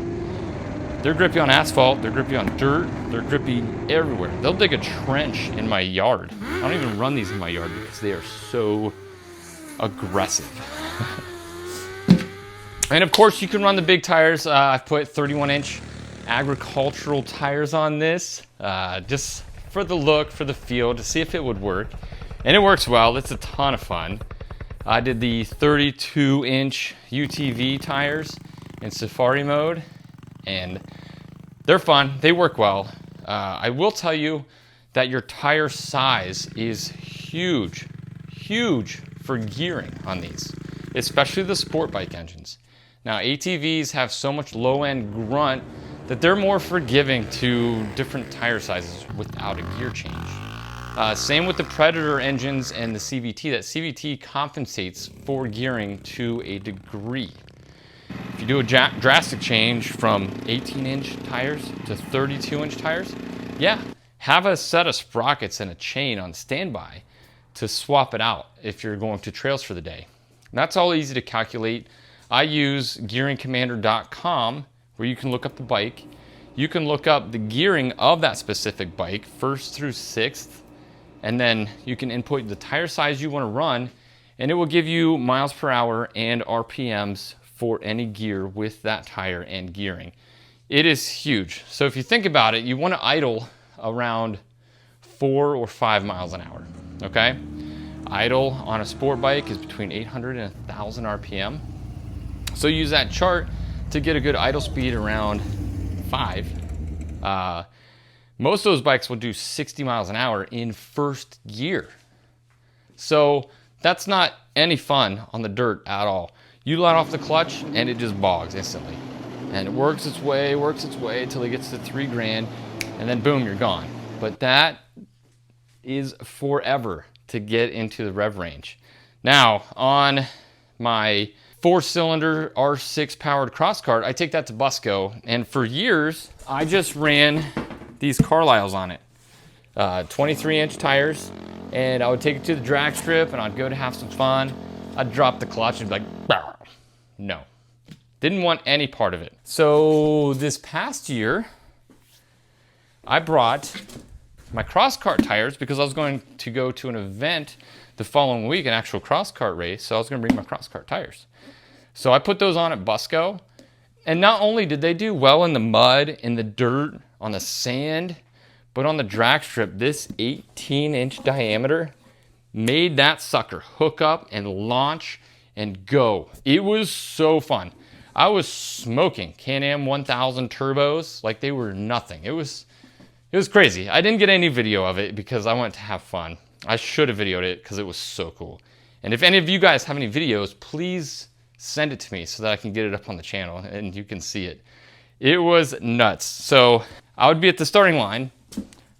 They're grippy on asphalt, they're grippy on dirt, they're grippy everywhere. They'll dig a trench in my yard. I don't even run these in my yard because they are so aggressive. And of course you can run the big tires. I've put 31-inch agricultural tires on this, just for the look, for the feel, to see if it would work. And it works well, it's a ton of fun. I did the 32-inch UTV tires in safari mode, and they're fun, they work well. I will tell you that your tire size is huge for gearing on these, especially the sport bike engines. Now ATVs have so much low-end grunt that they're more forgiving to different tire sizes without a gear change. Same with the Predator engines and the CVT. That CVT compensates for gearing to a degree. If you do a drastic change from 18-inch tires to 32-inch tires, yeah, have a set of sprockets and a chain on standby to swap it out if you're going to trails for the day. That's all easy to calculate. I use gearingcommander.com, where you can look up the bike. You can look up the gearing of that specific bike, 1st through 6th, and then you can input the tire size you want to run, and it will give you miles per hour and RPMs for any gear with that tire and gearing. It is huge. So if you think about it, you want to idle around 4 or 5 miles an hour, okay? Idle on a sport bike is between 800 and 1,000 RPM. So use that chart to get a good idle speed around 5. Most of those bikes will do 60 miles an hour in first gear. So that's not any fun on the dirt at all. You let off the clutch and it just bogs instantly. And it works its way until it gets to 3 grand, and then boom, you're gone. But that is forever to get into the rev range. Now, on my 4-cylinder R6 powered Crosskart, I take that to Busco, and for years, I just ran these Carlisles on it. 23-inch tires, and I would take it to the drag strip, and I'd go to have some fun. I'd drop the clutch and be like, bah! No. Didn't want any part of it. So this past year, I brought my Crosskart tires because I was going to go to an event the following week, an actual Crosskart race, so I was going to bring my Crosskart tires. So I put those on at Busco, and not only did they do well in the mud, in the dirt, on the sand, But on the drag strip, this 18-inch diameter made that sucker hook up and launch and go. It was so fun. I was smoking Can-Am 1000 turbos like they were nothing. It was crazy. I didn't get any video of it because I wanted to have fun. I should have videoed it because it was so cool. And if any of you guys have any videos, please send it to me so that I can get it up on the channel and you can see it. It was nuts. So I would be at the starting line.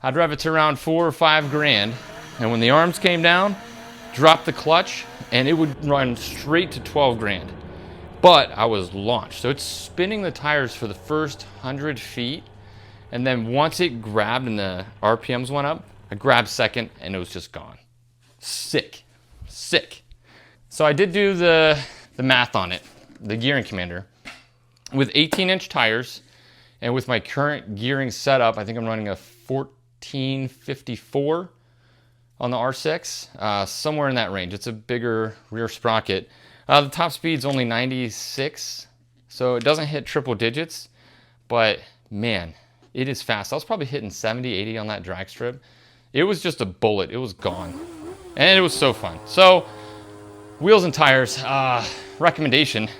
I'd rev it to around $4 or $5 grand. And when the arms came down, drop the clutch and it would run straight to 12 grand. But I was launched. So it's spinning the tires for the first 100 feet. And then once it grabbed and the RPMs went up, I grabbed second and it was just gone. Sick. So I did do the math on it, the gearing commander. With 18-inch tires and with my current gearing setup, I think I'm running a 1454 on the R6, somewhere in that range. It's a bigger rear sprocket. The top speed's only 96, so it doesn't hit triple digits, but man, it is fast. I was probably hitting 70, 80 on that drag strip. It was just a bullet. It was gone. And it was so fun. So, wheels and tires, recommendation.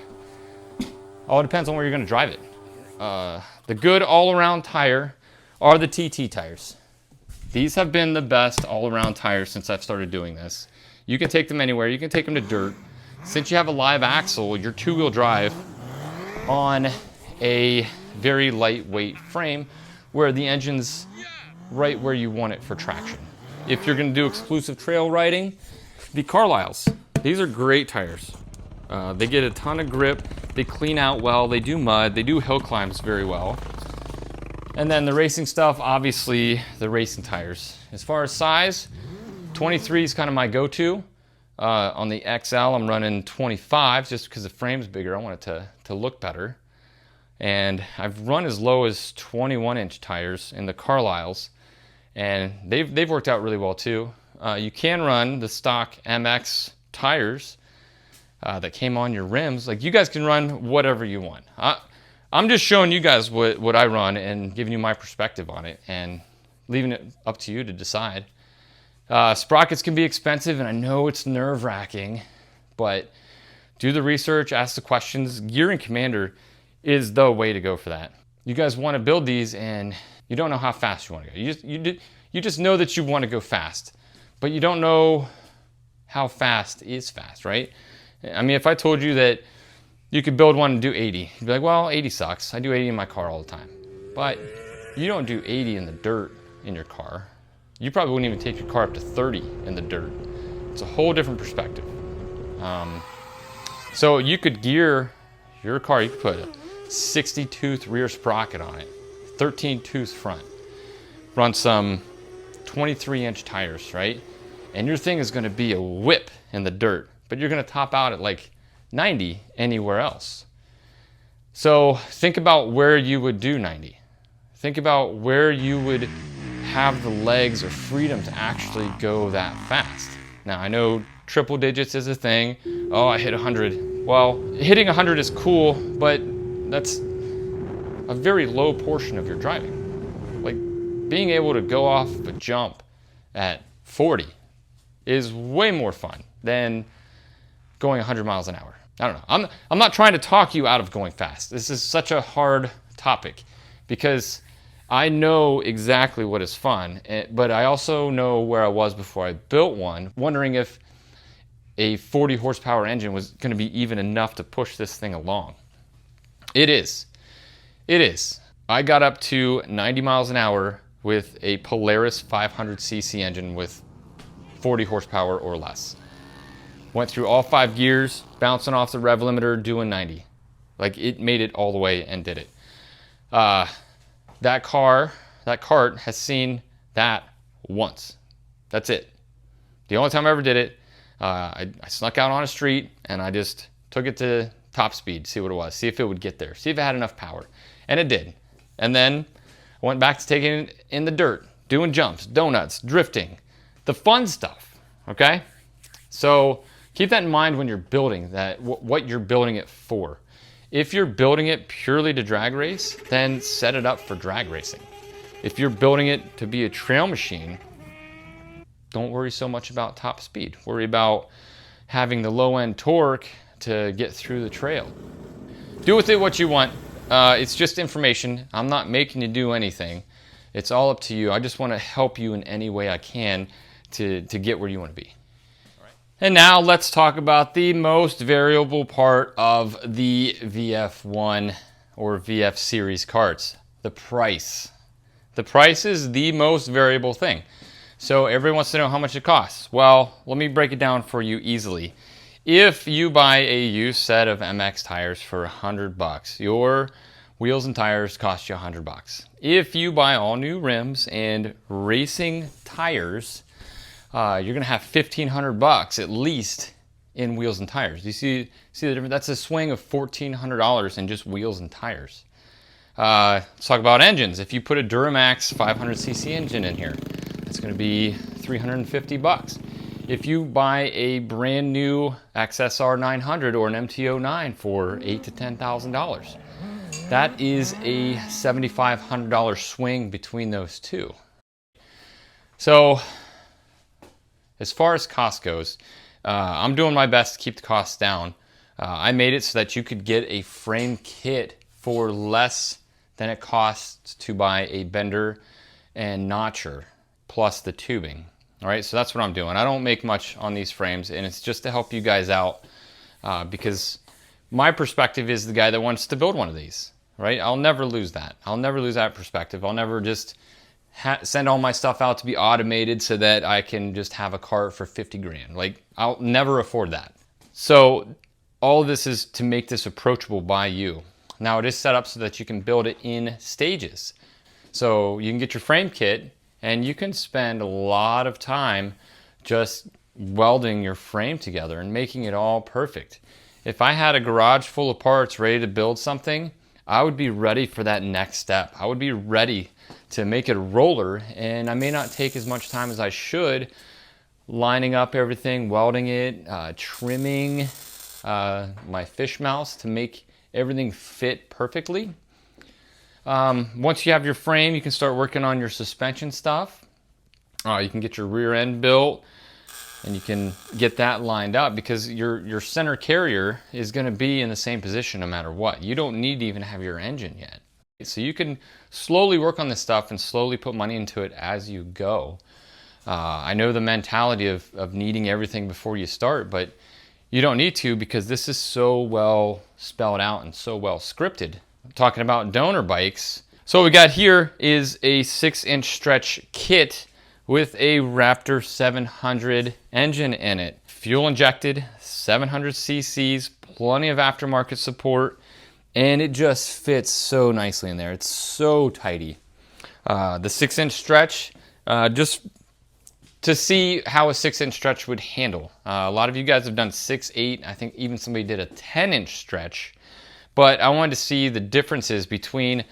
All depends on where you're going to drive it. The good all-around tire are the TT tires. These have been the best all-around tires since I've started doing this. You can take them anywhere. You can take them to dirt. Since you have a live axle, your two-wheel drive on a very lightweight frame where the engine's right where you want it for traction. If you're going to do exclusive trail riding, the Carlisles. These are great tires. They get a ton of grip. They clean out well. They do mud. They do hill climbs very well. And then the racing stuff, obviously the racing tires. As far as size, 23 is kind of my go-to. On the XL, I'm running 25 just because the frame's bigger. I want it to look better. And I've run as low as 21-inch tires in the Carlisles. And they've worked out really well too. You can run the stock MX tires that came on your rims. Like, you guys can run whatever you want. I'm just showing you guys what I run and giving you my perspective on it and leaving it up to you to decide. Sprockets can be expensive, and I know it's nerve-wracking, but do the research, ask the questions. Gearing Commander is the way to go for that. You guys want to build these and you don't know how fast you want to go. You just know that you want to go fast, but you don't know how fast is fast, right? I mean, if I told you that you could build one and do 80, you'd be like, well, 80 sucks. I do 80 in my car all the time. But you don't do 80 in the dirt in your car. You probably wouldn't even take your car up to 30 in the dirt. It's a whole different perspective. So you could gear your car, you could put a 60-tooth rear sprocket on it, 13-tooth front, run some 23-inch tires, right? And your thing is going to be a whip in the dirt, but you're going to top out at like 90 anywhere else. So think about where you would do 90. Think about where you would have the legs or freedom to actually go that fast. Now, I know triple digits is a thing. Oh, I hit 100. Well, hitting 100 is cool, but that's a very low portion of your driving. Like, being able to go off a jump at 40 is way more fun than going 100 miles an hour. I don't know. I'm not trying to talk you out of going fast. This is such a hard topic because I know exactly what is fun, but I also know where I was before I built one, wondering if a 40 horsepower engine was going to be even enough to push this thing along. It is. It is. I got up to 90 miles an hour with a Polaris 500cc engine with 40 horsepower or less. Went through all 5 gears, bouncing off the rev limiter, doing 90. Like, it made it all the way and did it. That cart has seen that once. That's it. The only time I ever did it, I snuck out on a street and I just took it to top speed, see what it was, see if it would get there, see if it had enough power. And it did. And then I went back to taking it in the dirt, doing jumps, donuts, drifting, the fun stuff, okay? So keep that in mind when you're building that, what you're building it for. If you're building it purely to drag race, then set it up for drag racing. If you're building it to be a trail machine, don't worry so much about top speed. Worry about having the low end torque to get through the trail. Do with it what you want. It's just information. I'm not making you do anything. It's all up to you. I just want to help you in any way I can to get where you want to be. And now let's talk about the most variable part of the VF1 or VF series karts, the price. The price is the most variable thing. So everyone wants to know how much it costs. Well, let me break it down for you easily. If you buy a used set of MX tires for $100, your wheels and tires cost you $100. If you buy all new rims and racing tires, you're gonna have $1,500 at least in wheels and tires. You see the difference? That's a swing of $1,400 in just wheels and tires. Let's talk about engines. If you put a Duramax 500cc engine in here, it's going to be $350. If you buy a brand new XSR 900 or an MT09 for $8,000 to $10,000, that is a $7,500 swing between those two. So as far as cost goes, I'm doing my best to keep the costs down. I made it so that you could get a frame kit for less than it costs to buy a bender and notcher plus the tubing. All right, so that's what I'm doing. I don't make much on these frames, and it's just to help you guys out because my perspective is the guy that wants to build one of these, right? I'll never lose that. I'll never lose that perspective. I'll never just send all my stuff out to be automated so that I can just have a cart for 50 grand. Like, I'll never afford that. So all of this is to make this approachable by you. Now it is set up so that you can build it in stages. So you can get your frame kit and you can spend a lot of time just welding your frame together and making it all perfect. If I had a garage full of parts ready to build something, I would be ready for that next step. I would be ready to make it a roller, and I may not take as much time as I should lining up everything, welding it, trimming my fish mouths to make everything fit perfectly. Once you have your frame, you can start working on your suspension stuff. You can get your rear end built and you can get that lined up because your center carrier is going to be in the same position no matter what. You don't need to even have your engine yet. So you can slowly work on this stuff and slowly put money into it as you go. I know the mentality of needing everything before you start, but you don't need to because this is so well spelled out and so well scripted. I'm talking about donor bikes. So what we got here is a 6-inch stretch kit with a Raptor 700 engine in it. Fuel injected, 700 cc's, plenty of aftermarket support, and it just fits so nicely in there. It's so tidy. The 6-inch stretch, just to see how a 6-inch stretch would handle. A lot of you guys have done 6, 8, I think even somebody did a 10-inch stretch, but I wanted to see the differences between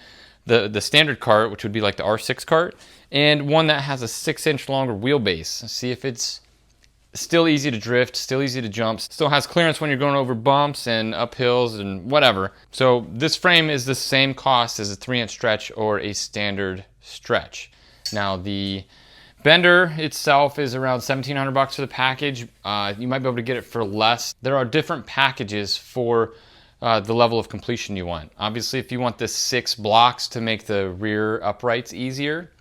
the standard cart, which would be like the R6 cart, and one that has a 6-inch longer wheelbase. See if it's still easy to drift, still easy to jump, still has clearance when you're going over bumps and uphills and whatever. So this frame is the same cost as a 3-inch stretch or a standard stretch. Now the bender itself is around $1,700 for the package. You might be able to get it for less. There are different packages for the level of completion you want. Obviously, if you want the 6 blocks to make the rear uprights easier,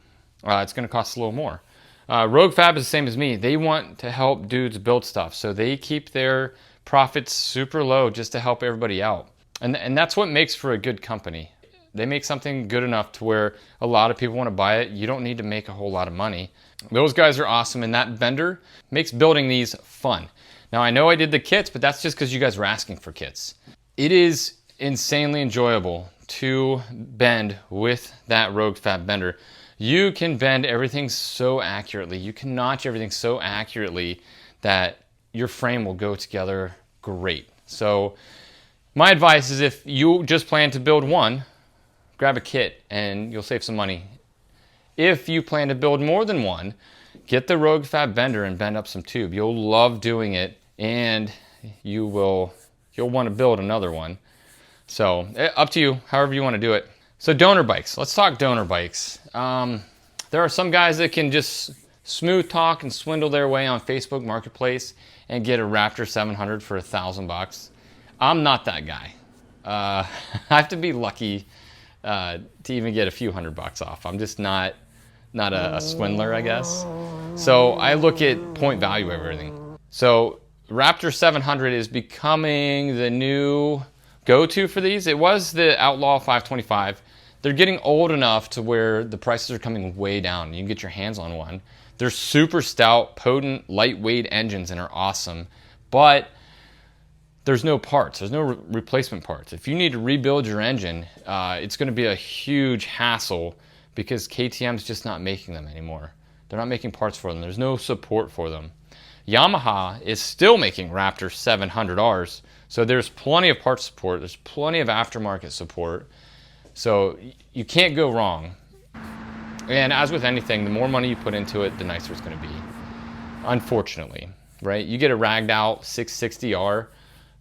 it's going to cost a little more. Rogue Fab is the same as me. They want to help dudes build stuff, so they keep their profits super low just to help everybody out. And that's what makes for a good company. They make something good enough to where a lot of people want to buy it. You don't need to make a whole lot of money. Those guys are awesome, and that bender makes building these fun. Now, I know I did the kits, but that's just because you guys were asking for kits. It is insanely enjoyable to bend with that Rogue Fab bender. You can bend everything so accurately. You can notch everything so accurately that your frame will go together great. So my advice is if you just plan to build one, grab a kit and you'll save some money. If you plan to build more than one, get the Rogue Fab bender and bend up some tube. You'll love doing it, and you'll want to build another one. So up to you, however you want to do it. So donor bikes. Let's talk donor bikes. There are some guys that can just smooth talk and swindle their way on Facebook Marketplace and get a Raptor 700 for $1,000. I'm not that guy. I have to be lucky to even get a few $100 off. I'm just not a swindler, I guess. So I look at point value of everything. So Raptor 700 is becoming the new go-to for these. It was the Outlaw 525. They're getting old enough to where the prices are coming way down. You can get your hands on one. They're super stout, potent, lightweight engines and are awesome. But there's no parts. There's no replacement parts. If you need to rebuild your engine, it's going to be a huge hassle because KTM's just not making them anymore. They're not making parts for them. There's no support for them. Yamaha is still making Raptor 700Rs, so there's plenty of parts support. There's plenty of aftermarket support. So you can't go wrong. And as with anything, the more money you put into it, the nicer it's going to be. Unfortunately, right? You get a ragged out 660R,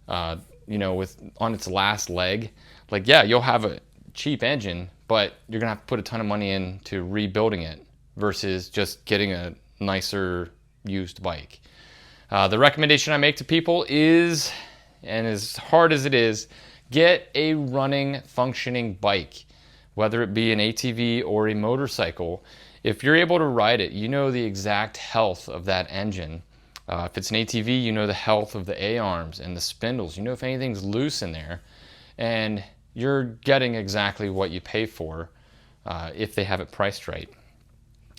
on its last leg. Like, yeah, you'll have a cheap engine, but you're going to have to put a ton of money into rebuilding it versus just getting a nicer used bike. The recommendation I make to people is, and as hard as it is, get a running, functioning bike, whether it be an ATV or a motorcycle. If you're able to ride it, you know the exact health of that engine. If it's an ATV, you know the health of the A-arms and the spindles. You know if anything's loose in there, and you're getting exactly what you pay for if they have it priced right.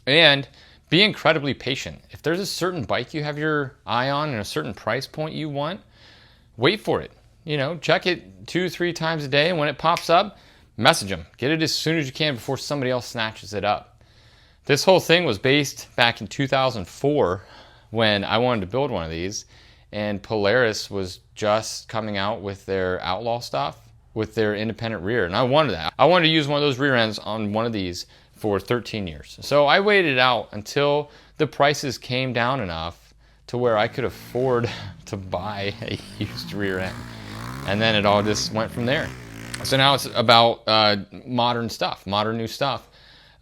And be incredibly patient. If there's a certain bike you have your eye on and a certain price point you want, wait for it. Check it 2-3 times a day, and when it pops up, message them. Get it as soon as you can before somebody else snatches it up. This whole thing was based back in 2004 when I wanted to build one of these, and Polaris was just coming out with their Outlaw stuff with their independent rear, and I wanted that. I wanted to use one of those rear ends on one of these for 13 years. So I waited out until the prices came down enough to where I could afford to buy a used rear end. And then it all just went from there. So now it's about modern stuff, modern new stuff.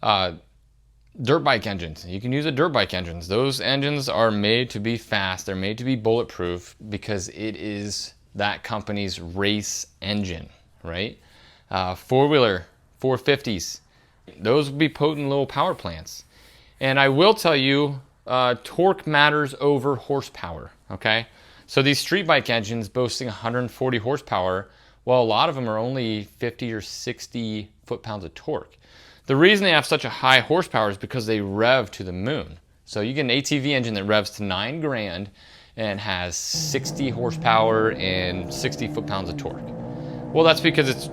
Dirt bike engines. You can use dirt bike engines. Those engines are made to be fast. They're made to be bulletproof because it is that company's race engine, right? Four-wheeler, 450s. Those would be potent little power plants. And I will tell you, torque matters over horsepower, okay? So these street bike engines boasting 140 horsepower, well, a lot of them are only 50 or 60 foot-pounds of torque. The reason they have such a high horsepower is because they rev to the moon. So you get an ATV engine that revs to 9 grand and has 60 horsepower and 60 foot-pounds of torque. Well, that's because it's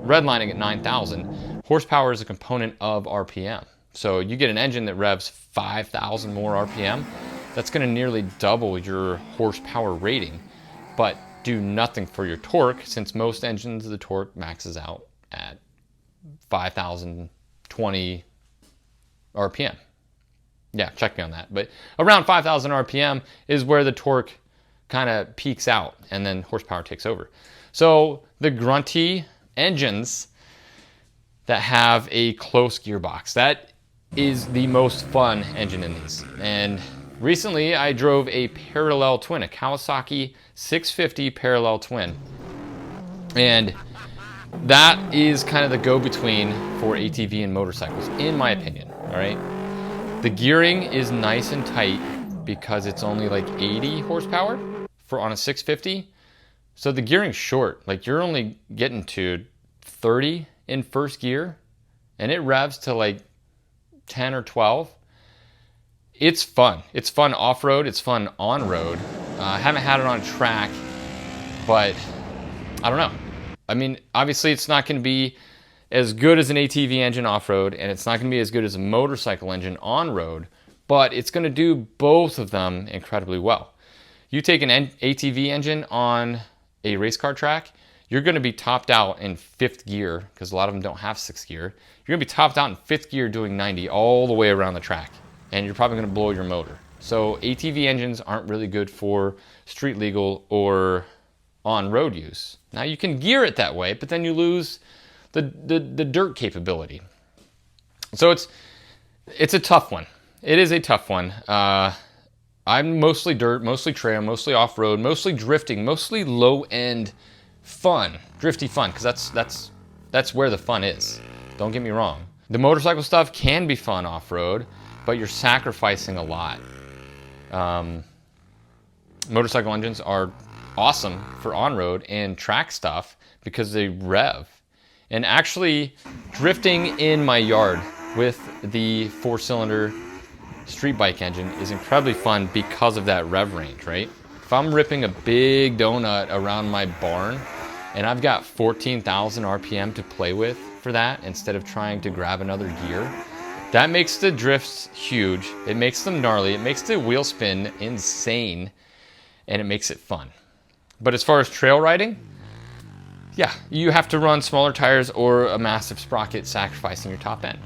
redlining at 9,000. Horsepower is a component of RPM. So you get an engine that revs 5,000 more RPM, that's going to nearly double your horsepower rating, but do nothing for your torque, since most engines, the torque maxes out at 5,020 RPM. Yeah, check me on that. But around 5,000 RPM is where the torque kind of peaks out, and then horsepower takes over. So the grunty engines that have a close gearbox, that is the most fun engine in these. And recently I drove a parallel twin, a Kawasaki 650 parallel twin. And that is kind of the go-between for ATV and motorcycles, in my opinion, all right? The gearing is nice and tight because it's only like 80 horsepower on a 650. So the gearing's short. Like, you're only getting to 30 in first gear, and it revs to like 10 or 12. It's fun. It's fun off-road. It's fun on-road. I haven't had it on track, but I don't know. I mean, obviously it's not going to be as good as an ATV engine off-road, and it's not going to be as good as a motorcycle engine on-road, but it's going to do both of them incredibly well. You take an ATV engine on a race car track, you're going to be topped out in 5th gear, because a lot of them don't have 6th gear. You're going to be topped out in 5th gear doing 90 all the way around the track, and you're probably going to blow your motor. So ATV engines aren't really good for street legal or on-road use. Now you can gear it that way, but then you lose the dirt capability. So it's a tough one. It is a tough one. I'm mostly dirt, mostly trail, mostly off-road, mostly drifting, mostly low-end fun, drifty fun, because that's where the fun is. Don't get me wrong. The motorcycle stuff can be fun off-road, but you're sacrificing a lot. Motorcycle engines are awesome for on-road and track stuff because they rev. And actually, drifting in my yard with the 4-cylinder street bike engine is incredibly fun because of that rev range, right? If I'm ripping a big donut around my barn and I've got 14,000 RPM to play with for that instead of trying to grab another gear, that makes the drifts huge. It makes them gnarly. It makes the wheel spin insane, and it makes it fun. But as far as trail riding, yeah, you have to run smaller tires or a massive sprocket, sacrificing your top end.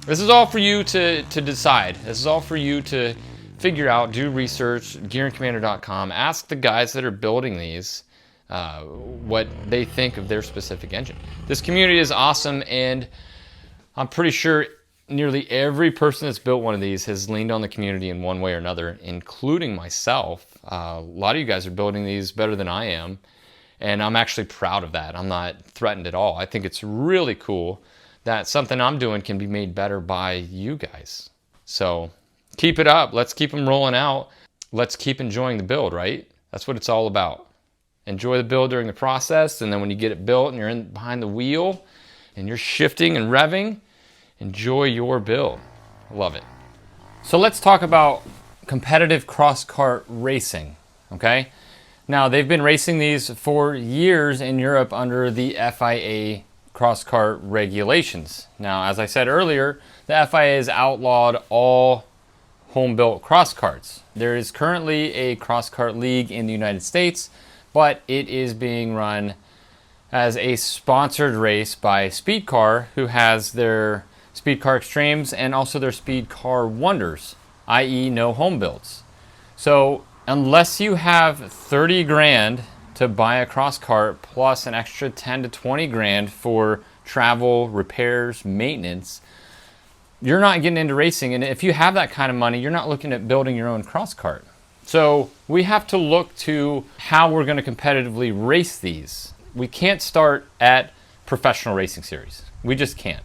This is all for you to decide. This is all for you to figure out, do research, gearandcommander.com. Ask the guys that are building these what they think of their specific engine. This community is awesome, and I'm pretty sure nearly every person that's built one of these has leaned on the community in one way or another, including myself. A lot of you guys are building these better than I am, and I'm actually proud of that. I'm not threatened at all. I think it's really cool that something I'm doing can be made better by you guys. So keep it up. Let's keep them rolling out. Let's keep enjoying the build, right? That's what it's all about. Enjoy the build during the process, and then when you get it built and you're in behind the wheel and you're shifting and revving, enjoy your build. Love it. So let's talk about competitive cross-kart racing, okay? Now, they've been racing these for years in Europe under the FIA Crosskart regulations. Now, as I said earlier, the FIA has outlawed all home-built crosskarts. There is currently a crosskart league in the United States, but it is being run as a sponsored race by Speed Car, who has their Speed Car Extremes and also their Speed Car Wonders, i.e. no home builds. So unless you have 30 grand to buy a crosscart plus an extra 10 to 20 grand for travel, repairs, maintenance, you're not getting into racing. And if you have that kind of money, you're not looking at building your own crosscart. So we have to look to how we're going to competitively race these. We can't start at professional racing series. We just can't.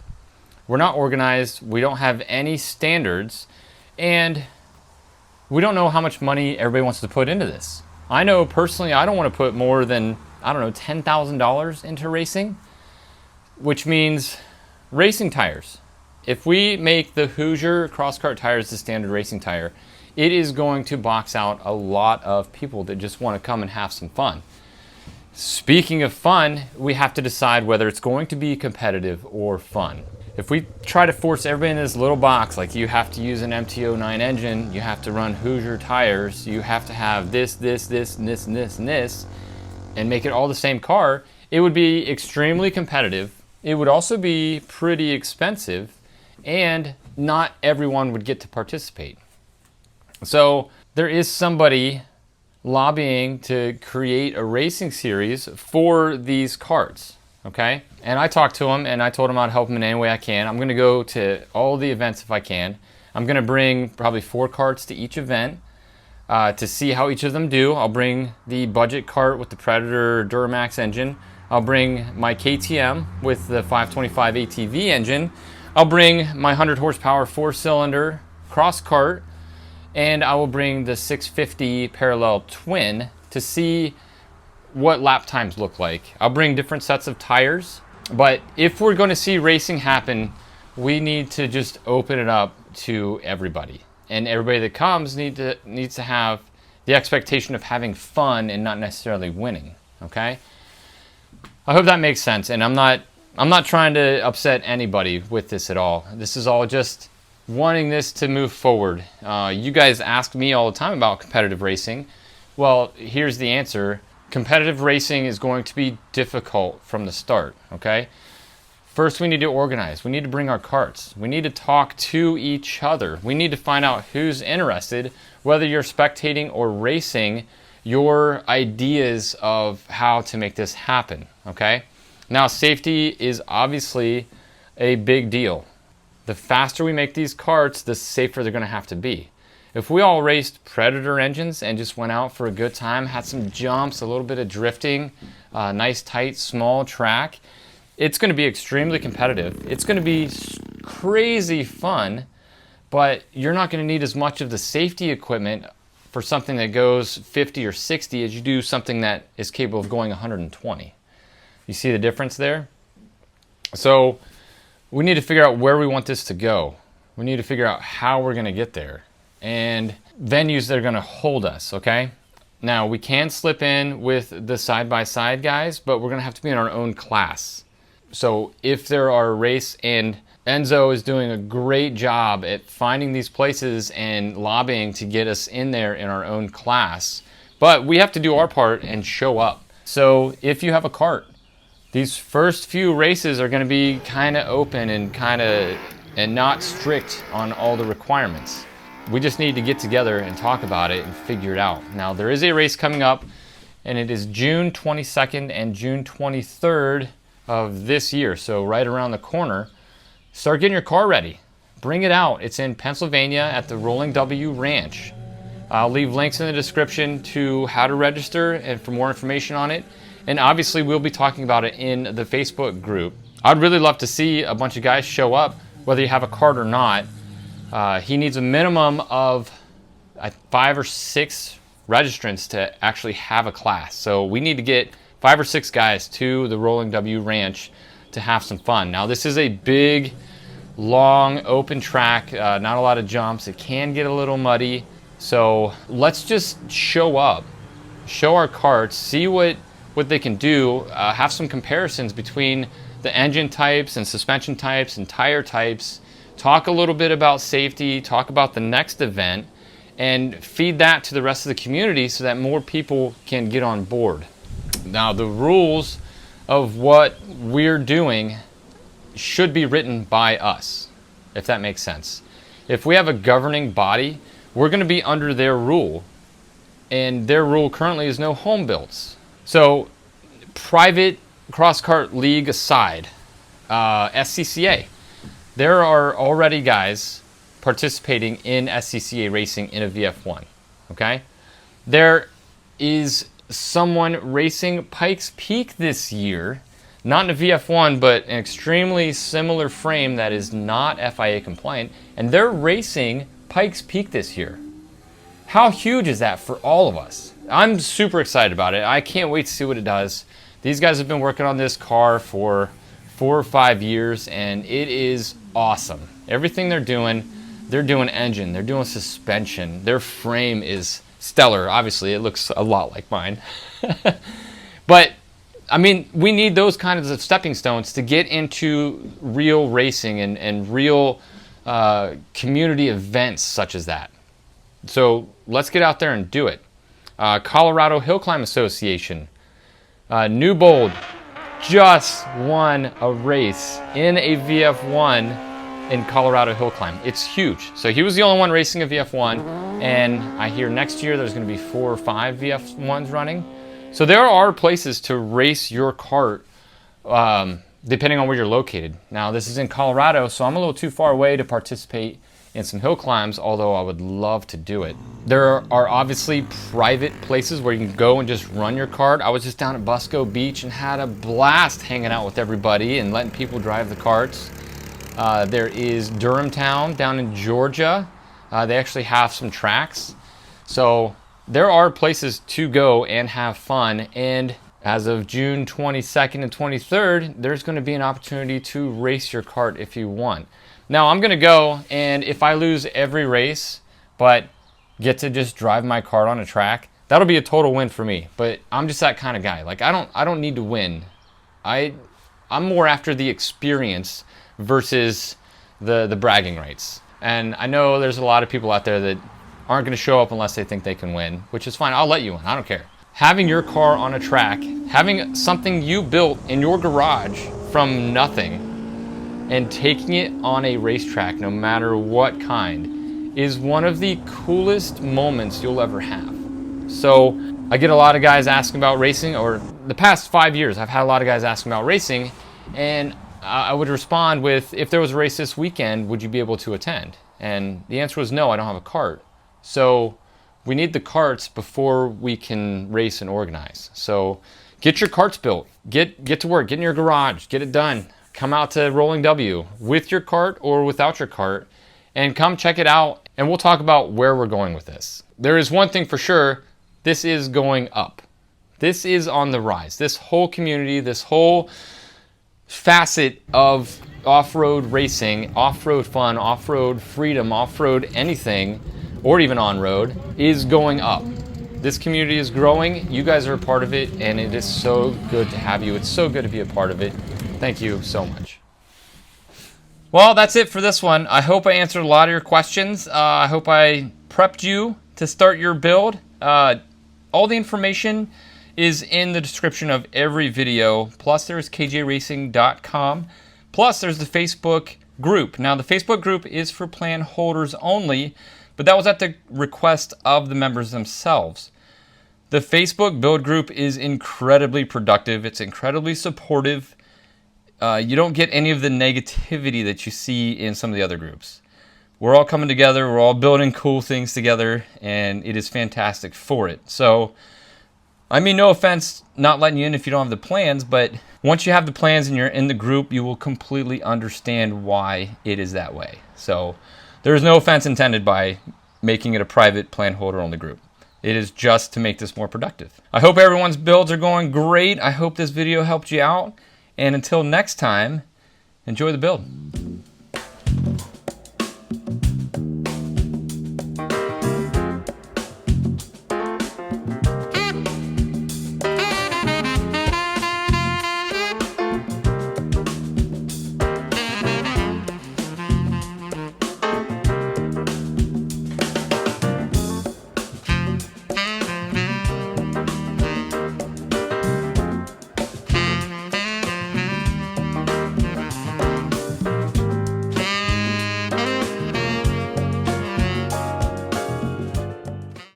We're not organized. We don't have any standards. And we don't know how much money everybody wants to put into this. I know personally I don't want to put more than, $10,000 into racing, which means racing tires. If we make the Hoosier Crosskart tires the standard racing tire, it is going to box out a lot of people that just want to come and have some fun. Speaking of fun, we have to decide whether it's going to be competitive or fun. If we try to force everybody in this little box, like you have to use an MT-09 engine, you have to run Hoosier tires, you have to have this, and this, and make it all the same car, it would be extremely competitive. It would also be pretty expensive, and not everyone would get to participate. So there is somebody lobbying to create a racing series for these karts, okay? And I talked to him, and I told him I'd help him in any way I can. I'm gonna go to all the events if I can. I'm gonna bring probably 4 karts to each event to see how each of them do. I'll bring the budget kart with the Predator Duramax engine. I'll bring my KTM with the 525 ATV engine. I'll bring my 100 horsepower 4-cylinder cross kart, and I will bring the 650 parallel twin to see what lap times look like. I'll bring different sets of tires, but if we're going to see racing happen, we need to just open it up to everybody. And everybody that comes needs to have the expectation of having fun and not necessarily winning, okay? I hope that makes sense, and I'm not trying to upset anybody with this at all. This is all just wanting this to move forward. You guys ask me all the time about competitive racing. Well, here's the answer. Competitive racing is going to be difficult from the start, okay? First, we need to organize. We need to bring our karts. We need to talk to each other. We need to find out who's interested, whether you're spectating or racing, your ideas of how to make this happen, okay? Now, safety is obviously a big deal. The faster we make these carts, the safer they're going to have to be. If we all raced Predator engines and just went out for a good time, had some jumps, a little bit of drifting, nice, tight, small track, it's going to be extremely competitive. It's going to be crazy fun, but you're not going to need as much of the safety equipment for something that goes 50 or 60 as you do something that is capable of going 120. You see the difference there? So we need to figure out where we want this to go. We need to figure out how we're going to get there and venues that are going to hold us, okay? Now, we can slip in with the side-by-side guys, but we're going to have to be in our own class. So if there are a race, and Enzo is doing a great job at finding these places and lobbying to get us in there in our own class, but we have to do our part and show up. So if you have a cart, these first few races are going to be kind of open and not strict on all the requirements. We just need to get together and talk about it and figure it out. Now, there is a race coming up, and it is June 22nd and June 23rd of this year, so right around the corner. Start getting your car ready. Bring it out. It's in Pennsylvania at the Rolling W Ranch. I'll leave links in the description to how to register and for more information on it. And obviously, we'll be talking about it in the Facebook group. I'd really love to see a bunch of guys show up, whether you have a cart or not. He needs a minimum of 5 or 6 registrants to actually have a class. So we need to get 5 or 6 guys to the Rolling W Ranch to have some fun. Now, this is a big, long, open track, not a lot of jumps. It can get a little muddy. So let's just show up, show our carts, see what they can do, have some comparisons between the engine types and suspension types and tire types, talk a little bit about safety, talk about the next event, and feed that to the rest of the community so that more people can get on board. Now, the rules of what we're doing should be written by us, if that makes sense. If we have a governing body, we're going to be under their rule, and their rule currently is no home builds. So, private Crosskart League aside, SCCA, there are already guys participating in SCCA racing in a VF1, okay? There is someone racing Pikes Peak this year, not in a VF1, but an extremely similar frame that is not FIA compliant, and they're racing Pikes Peak this year. How huge is that for all of us? I'm super excited about it. I can't wait to see what it does. These guys have been working on this car for 4 or 5 years, and it is awesome. Everything they're doing engine, they're doing suspension, their frame is stellar. Obviously, it looks a lot like mine. But, I mean, we need those kinds of stepping stones to get into real racing and real community events such as that. So let's get out there and do it. Colorado Hill Climb Association. Newbold just won a race in a VF1 in Colorado Hill Climb. It's huge. So he was the only one racing a VF1, and I hear next year there's going to be 4 or 5 VF1s running. So there are places to race your kart depending on where you're located. Now, this is in Colorado, so I'm a little too far away to participate in some hill climbs, although I would love to do it. There are obviously private places where you can go and just run your kart. I was just down at Busco Beach and had a blast hanging out with everybody and letting people drive the karts. There is Durham Town down in Georgia. They actually have some tracks. So there are places to go and have fun, and as of June 22nd and 23rd, there's going to be an opportunity to race your kart if you want. Now, I'm going to go, and if I lose every race, but get to just drive my kart on a track, that'll be a total win for me. But I'm just that kind of guy. Like, I don't need to win. I'm more after the experience versus the bragging rights. And I know there's a lot of people out there that aren't going to show up unless they think they can win, which is fine. I'll let you win. I don't care. Having your car on a track, having something you built in your garage from nothing, and taking it on a racetrack, no matter what kind, is one of the coolest moments you'll ever have. So I get a lot of guys asking about racing, or the past 5 years, I've had a lot of guys asking about racing, and I would respond with, if there was a race this weekend, would you be able to attend? And the answer was no, I don't have a cart. So we need the carts before we can race and organize. So get your carts built, get to work, get in your garage, get it done. Come out to Rolling W with your cart or without your cart, and come check it out, and we'll talk about where we're going with this. There is one thing for sure, this is going up. This is on the rise. This whole community, this whole facet of off-road racing, off-road fun, off-road freedom, off-road anything, or even on-road, is going up. This community is growing. You guys are a part of it, and it is so good to have you. It's so good to be a part of it. Thank you so much. Well, that's it for this one. I hope I answered a lot of your questions. I hope I prepped you to start your build. All the information is in the description of every video. Plus there's kjracing.com. Plus there's the Facebook group. Now the Facebook group is for plan holders only, but that was at the request of the members themselves. The Facebook build group is incredibly productive. It's incredibly supportive. You don't get any of the negativity that you see in some of the other groups. We're all coming together. We're all building cool things together, and it is fantastic for it. So, I mean, no offense not letting you in if you don't have the plans, but once you have the plans and you're in the group, you will completely understand why it is that way. So there is no offense intended by making it a private plan holder only group. It is just to make this more productive. I hope everyone's builds are going great. I hope this video helped you out. And until next time, enjoy the build.